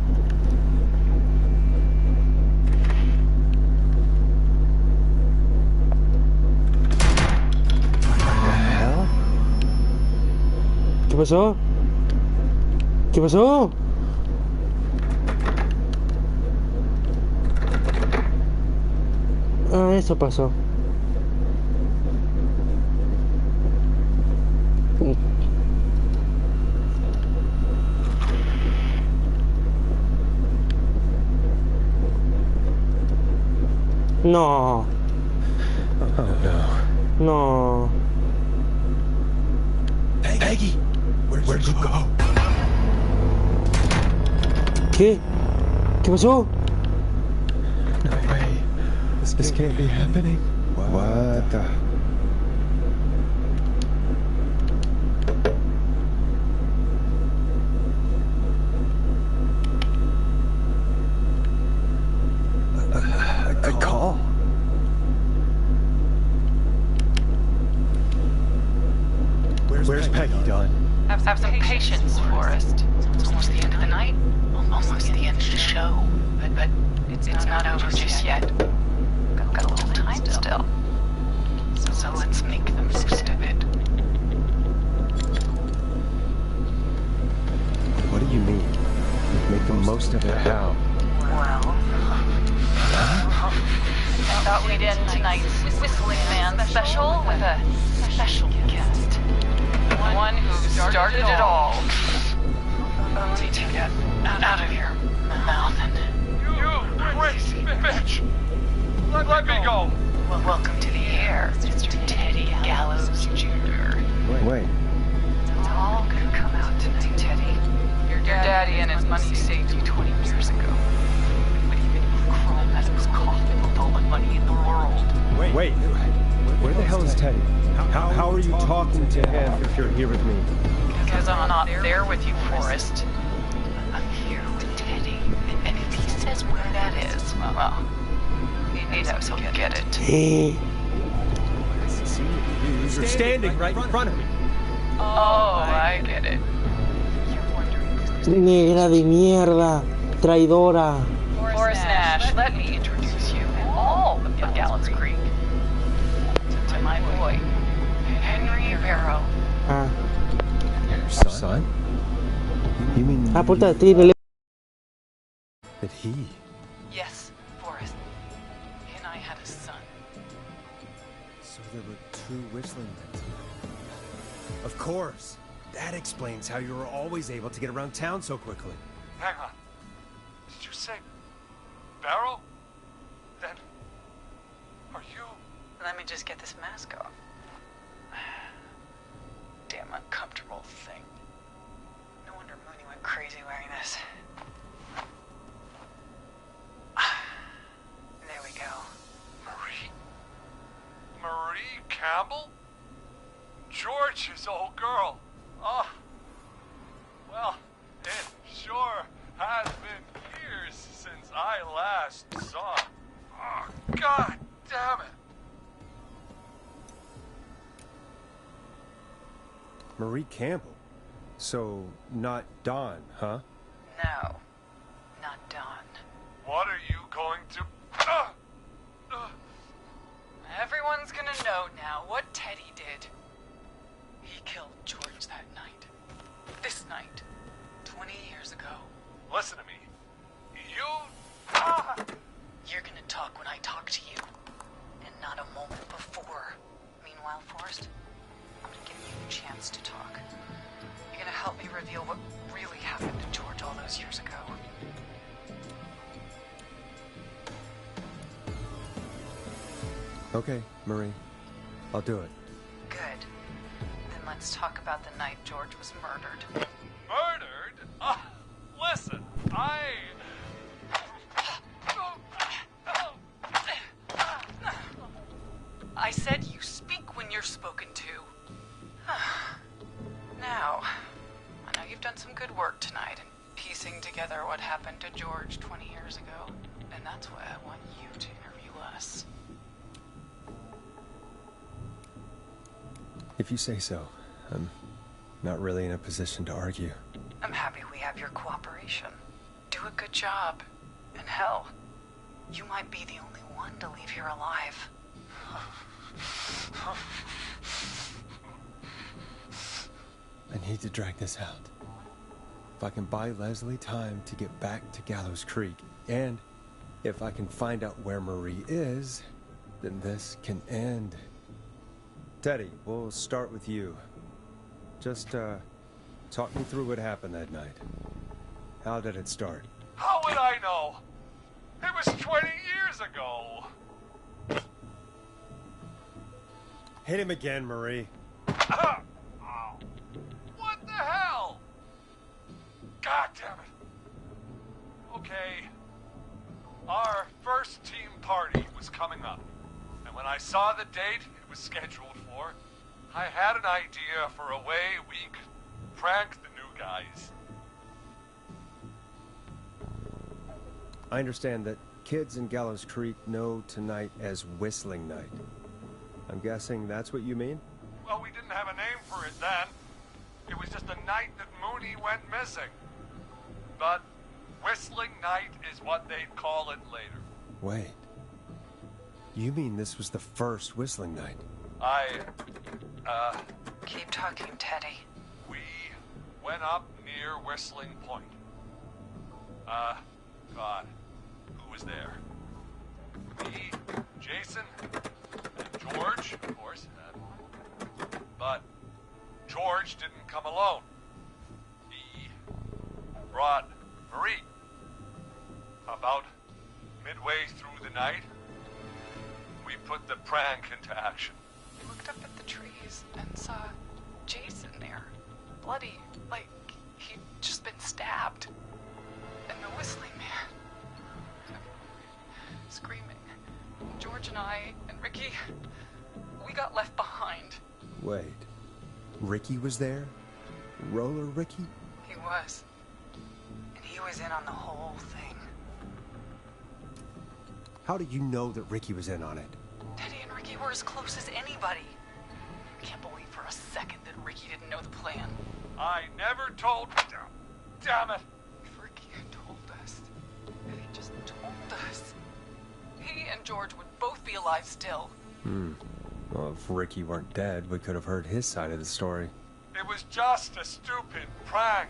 ¿Qué pasó? ¿Qué pasó? Ah, eso pasó. No. Oh no. No. Peggy, where'd you go? ¿Qué? ¿Qué pasó? No way. This can't be happening. What the? A call? Where's Peggy, Don? Have some patience, Forrest. It's almost the end of the night. almost the end of the show, but it's not over just yet. Got a little time still. So let's make the most of it. What do you mean? Make the most of it how? Well, I thought we'd end tonight's Whistling Man special with a special guest. One who started it all. Let me take that out of your mouth and... You crazy bitch! Let me go! Well, welcome to the air, Mr. Teddy Gallows Jr. Wait. It's all gonna come out tonight, Teddy. Your daddy and his money saved you 20 years ago. But even if Chrome out of his coffin with all the money in the world. Wait. Where the hell is Teddy? How are you talking to him if you're here with me? Because I'm not there with you, Forrest. I'm here with Teddy. And if he says where that is, well, he knows he'll get it. You're standing right in front of me. Oh, I get it. Negra de mierda, traidora. Forrest Nash, let me introduce you and all of Gallows Creek to my boy, Henry Barrow. Ah, Son? You mean puta, tiene. that he? Yes, Forrest. He and I had a son. So there were two whistling men. Of course. That explains how you were always able to get around town so quickly. Hang on. Did you say Barrow? Then are you? Let me just get this mask off. Damn uncomfortable thing. No wonder Mooney went crazy wearing this. There we go. Marie Campbell? George's old girl. Oh. Well, it sure has been years since I last saw her. Oh, God damn it. Marie Campbell. So, not Dawn, huh? No, not Dawn. What are you going to... Everyone's gonna know now what Teddy did. He killed George that night. This night. 20 years ago. Listen to me. You... You're gonna talk when I talk to you. And not a moment before. Meanwhile, Forrest, I'm gonna give you a chance to talk. You're gonna help me reveal what really happened to George all those years ago. Okay, Marie. I'll do it. Good. Then let's talk about the night George was murdered. Murdered? Listen, I said you speak when you're spoken to. Now, I know you've done some good work tonight in piecing together what happened to George 20 years ago, and that's why I want you to interview us. If you say so. I'm not really in a position to argue. I'm happy we have your cooperation. Do a good job. And hell, you might be the only one to leave here alive. I need to drag this out. If I can buy Leslie time to get back to Gallows Creek, and if I can find out where Marie is, then this can end. Teddy, we'll start with you. Just, talk me through what happened that night. How did it start? how would I know? It was 20 years ago. Hit him again, Marie. What the hell? God damn it. Okay. Our first team party was coming up. And when I saw the date it was scheduled for, I had an idea for a way we could prank the new guys. I understand that kids in Gallows Creek know tonight as Whistling Night. I'm guessing that's what you mean? Well, we didn't have a name for it then. It was just a night that Mooney went missing. But Whistling Night is what they'd call it later. Wait. You mean this was the first Whistling Night? Keep talking, Teddy. We went up near Whistling Point. God, who was there? Me, Jason, and George, of course. But George didn't come alone. He brought Marie. About midway through the night, we put the prank into action. We looked up at the trees and saw Jason there. Bloody, like he'd just been stabbed. And the Whistling Man, screaming. George and I and Ricky, we got left behind. Wait. Ricky was there? Roller Ricky? He was. And he was in on the whole thing. How do you know that Ricky was in on it? Teddy and Ricky were as close as anybody. I can't believe for a second that Ricky didn't know the plan. I never told... Damn it! If Ricky had told us, if he just told us, he and George would both be alive still. Well, if Ricky weren't dead, we could have heard his side of the story. It was just a stupid prank.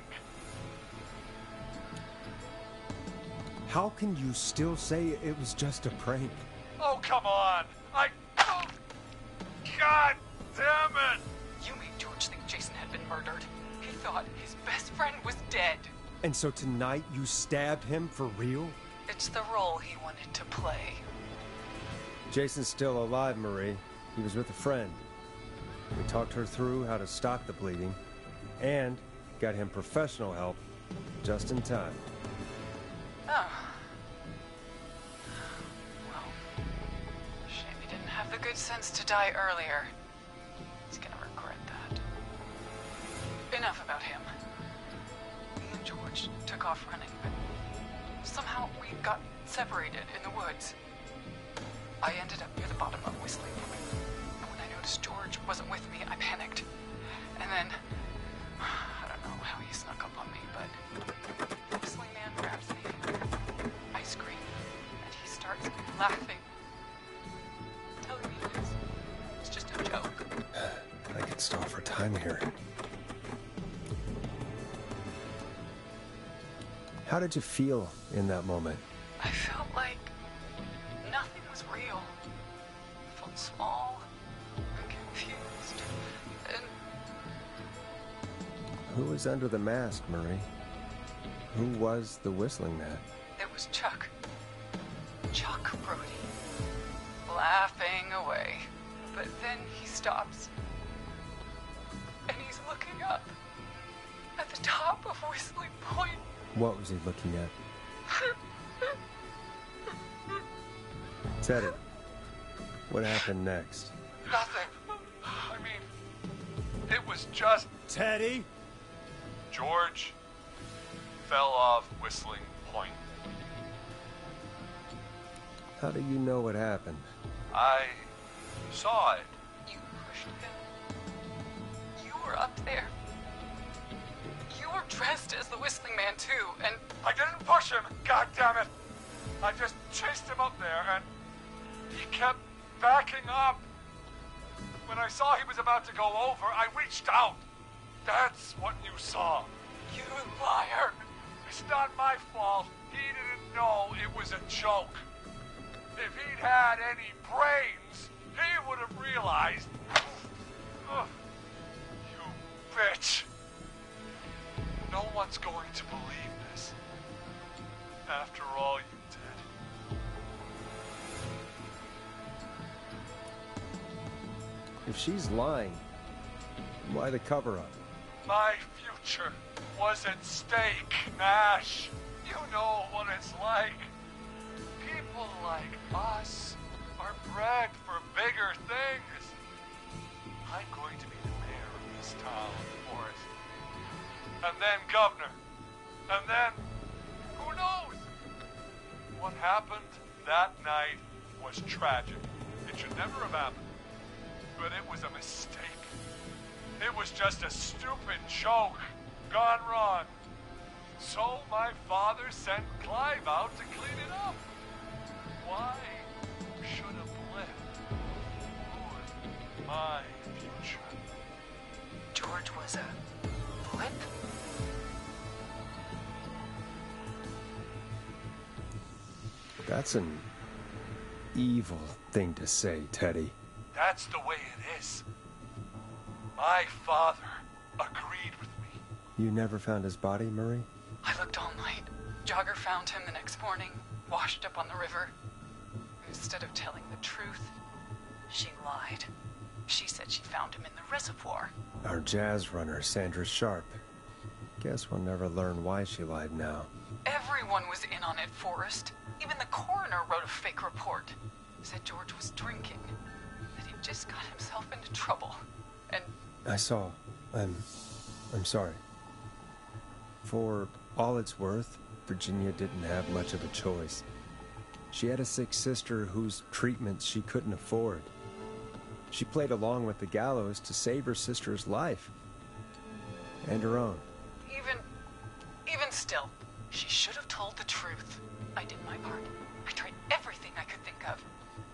How can you still say it was just a prank? Oh, come on! Oh, God damn it! You made George think Jason had been murdered. He thought his best friend was dead. And so tonight you stabbed him for real? It's the role he wanted to play. Jason's still alive, Marie. He was with a friend. We talked her through how to stop the bleeding and got him professional help just in time. Oh. Well, shame he didn't have the good sense to die earlier. He's gonna regret that. Enough about him. Me and George took off running, but somehow we got separated in the woods. I ended up near the bottom of Whistling Point. And when I noticed George wasn't with me, I panicked. And then, I don't know how he snuck up on me, but the Whistling Man grabs me. I scream, and he starts laughing. Telling me it's just a joke. I could stall for time here. How did you feel in that moment? I felt like nothing was real. I felt small and confused. And Who was under the mask, Marie? Who was the Whistling Man? it was Chuck. Chuck Brody. Laughing away. But then he stops. And he's looking up. At the top of Whistling Point. What was he looking at? Teddy, what happened next? Nothing. I mean, it was just... Teddy? George fell off Whistling Point. How do you know what happened? I saw it. You pushed him. You were up there. You were dressed as the Whistling Man too, and I didn't push him, God damn it! I just chased him up there, and he kept backing up. When I saw he was about to go over, I reached out. That's what you saw. you liar. It's not my fault. He didn't know it was a joke. If he'd had any brains, he would have realized. Ugh. You bitch. No one's going to believe this. After all you did. If she's lying, why the cover-up? My future was at stake, Nash. You know what it's like. People like us are bred for bigger things. I'm going to be the mayor of this town, Forrest. And then governor. And then, who knows? What happened that night was tragic. It should never have happened. But it was a mistake. It was just a stupid joke gone wrong. So my father sent Clive out to clean it up. Why should a blip ruin my future? George was a blip? That's an evil thing to say, Teddy. That's the way it is. My father agreed with me. You never found his body, Marie? I looked all night. Jogger found him the next morning, washed up on the river. Instead of telling the truth, she lied. She said she found him in the reservoir. Our jazz runner, Sandra Sharp. Guess we'll never learn why she lied now. Everyone was in on it, Forrest. Even the coroner wrote a fake report. Said George was drinking. That he just got himself into trouble. And I saw. I'm sorry. For all it's worth, Virginia didn't have much of a choice. She had a sick sister whose treatment she couldn't afford. She played along with the gallows to save her sister's life. And her own. even still, she should have told the truth. I did my part. I tried everything I could think of.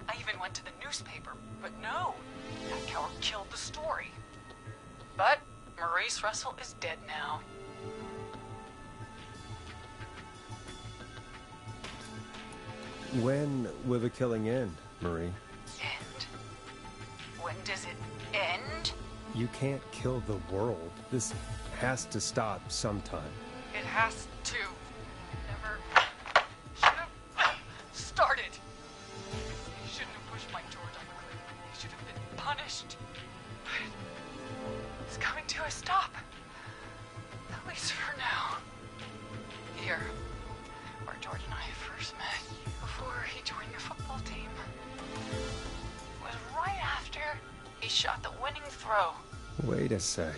I even went to the newspaper, but no. That coward killed the story. But Maurice Russell is dead now. When will the killing end, Marie? End? When does it end? You can't kill the world. This has to stop sometime. It has to. Never should have started. He shouldn't have pushed my George off a cliff. He should have been punished. But it's coming to a stop. At least for now. Here, where George and I first met, before he joined the football team, was right after he shot the winning throw. Wait a sec.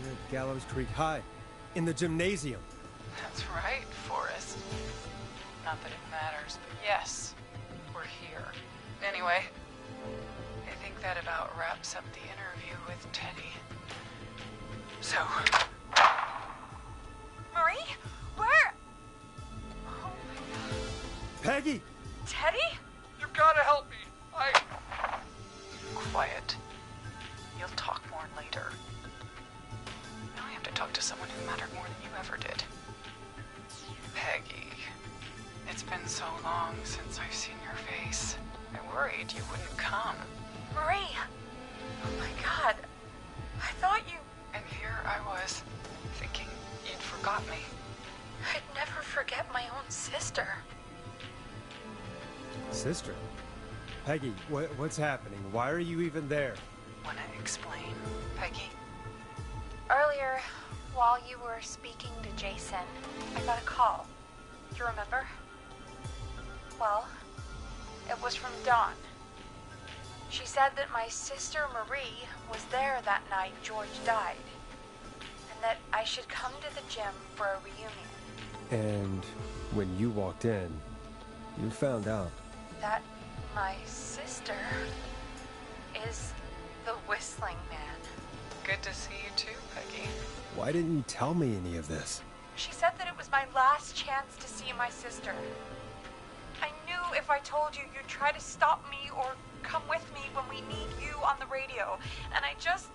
We're at Gallows Creek High, in the gymnasium. That's right, Forrest. Not that it matters, but yes, we're here. Anyway, I think that about wraps up the interview with Teddy. So... Marie? Where? Oh my God. Peggy! Teddy? You gotta help me. Quiet. You'll talk more later. Now I have to talk to someone who mattered more than you ever did. Peggy. It's been so long since I've seen your face. I worried you wouldn't come. Marie! Oh my God. I thought you... And here I was, thinking you'd forgot me. I'd never forget my own sister. Sister? Peggy, what's happening? Why are you even there? Wanna explain, Peggy? Earlier, while you were speaking to Jason, I got a call. Do you remember? Well, it was from Dawn. She said that my sister Marie was there that night George died, and that I should come to the gym for a reunion. And when you walked in, you found out. That my sister is the Whistling Man. Good to see you too, Peggy. Why didn't you tell me any of this? She said that it was my last chance to see my sister. I knew if I told you, you'd try to stop me or come with me when we need you on the radio. And I just...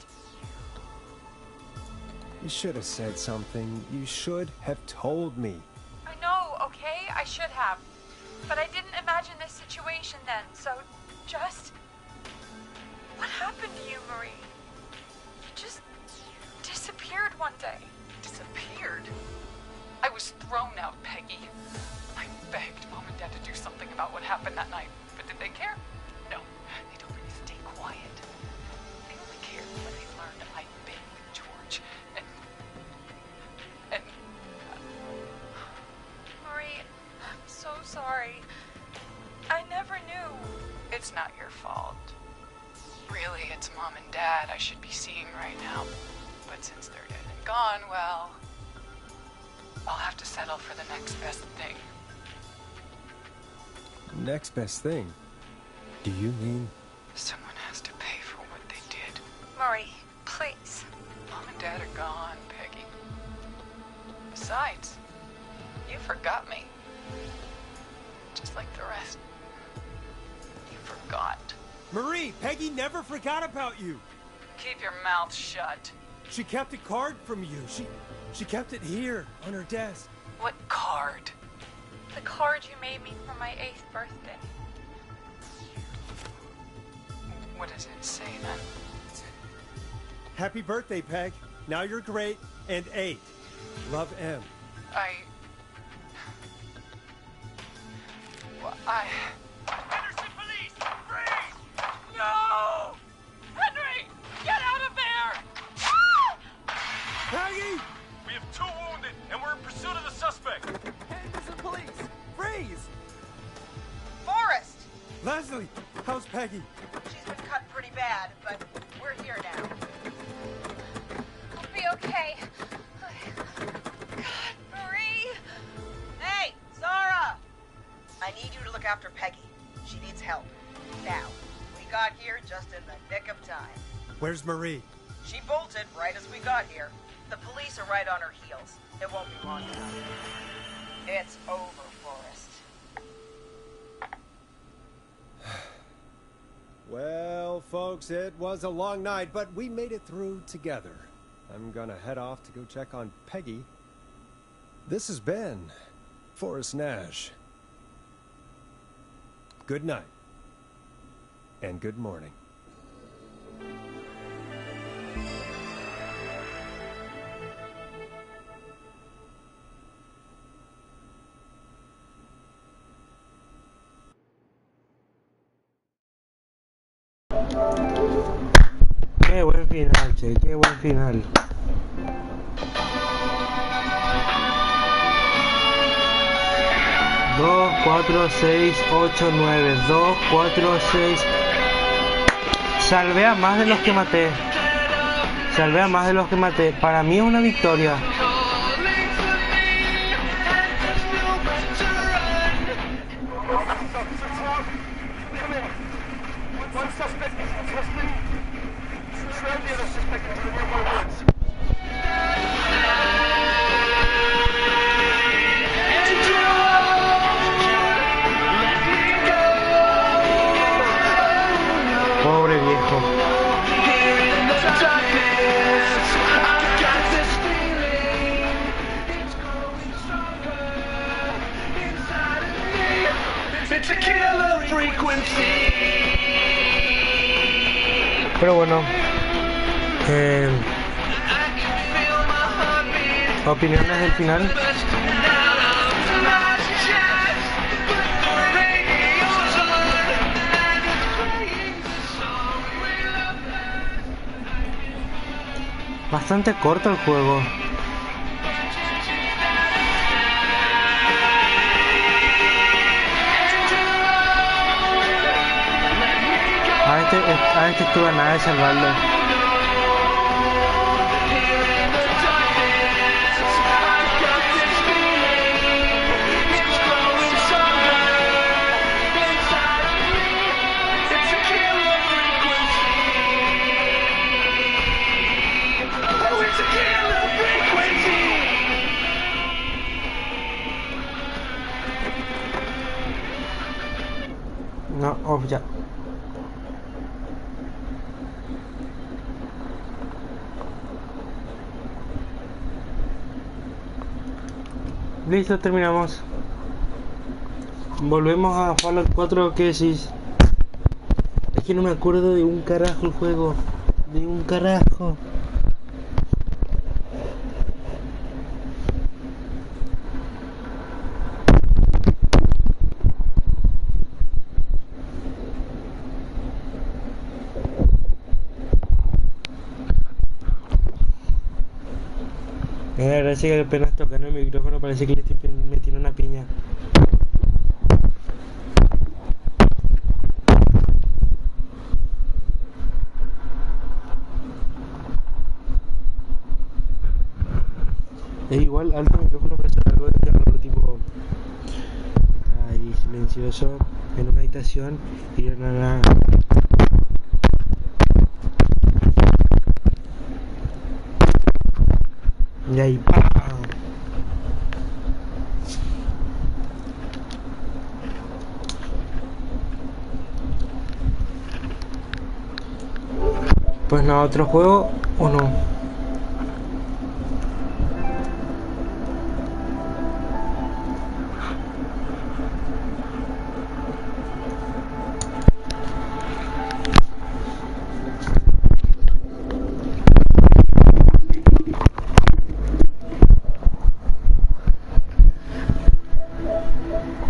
You should have said something. You should have told me. I know, okay? I should have. But I didn't imagine this situation then, so just... What happened to you, Marie? You just disappeared one day. Disappeared? I was thrown out, Peggy. I begged Mom and Dad to do something about what happened that night, but did they care? No, they don't really stay quiet. They only cared when they learned I'd been with George, and... Marie, I'm so sorry. I never knew. It's not your fault. Really, it's Mom and Dad I should be seeing right now. But since they're dead and gone, well, have to settle for the next best thing. Next best thing? Do you mean? Someone has to pay for what they did. Marie, please. Mom and Dad are gone, Peggy. Besides, you forgot me. Just like the rest. You forgot. Marie, Peggy never forgot about you. Keep your mouth shut. She kept a card from you. She kept it here on her desk. What card? The card you made me for my 8th birthday. What does it say then? Happy birthday, Peg. Now you're great and 8. Love, M. Henderson police! Freeze! No! Henry! Get out of there! Peggy! We have 2 wounded, and we're in pursuit of the suspect. Henderson police! Freeze! Forrest! Leslie, how's Peggy? She's been cut pretty bad, but we're here now. I'll be okay. God, Marie! Hey, Zara! I need you to look after Peggy. She needs help. Now, we got here just in the nick of time. Where's Marie? She bolted right as we got here. The police are right on her heels. It won't be long now. It's over, Forrest. Well, folks, it was a long night, but we made it through together. I'm gonna head off to go check on Peggy. This has been Forrest Nash. Good night. And good morning. Qué buen final, che, qué buen final. Dos, 4, 6, 8, 9. 2, 4, 6. Salvé a más de los que maté. Salvé a más de los que maté. Para mí es una victoria. Pobre viejo. Pero bueno, opiniones del final. Bastante corto el juego. A este estuvo a nada de salvarlo. No, off ya. Listo, terminamos. Volvemos a Fallout 4, ¿qué decís? Es que no me acuerdo de un carajo el juego. De un carajo. Me da gracia que apenas tocando el micrófono parece que le estoy metiendo una piña. Es igual alto micrófono para hacer algo de terror, tipo ahí silencioso en una habitación y de nada. Y ahí ¡pam! Pues nada, otro juego o no.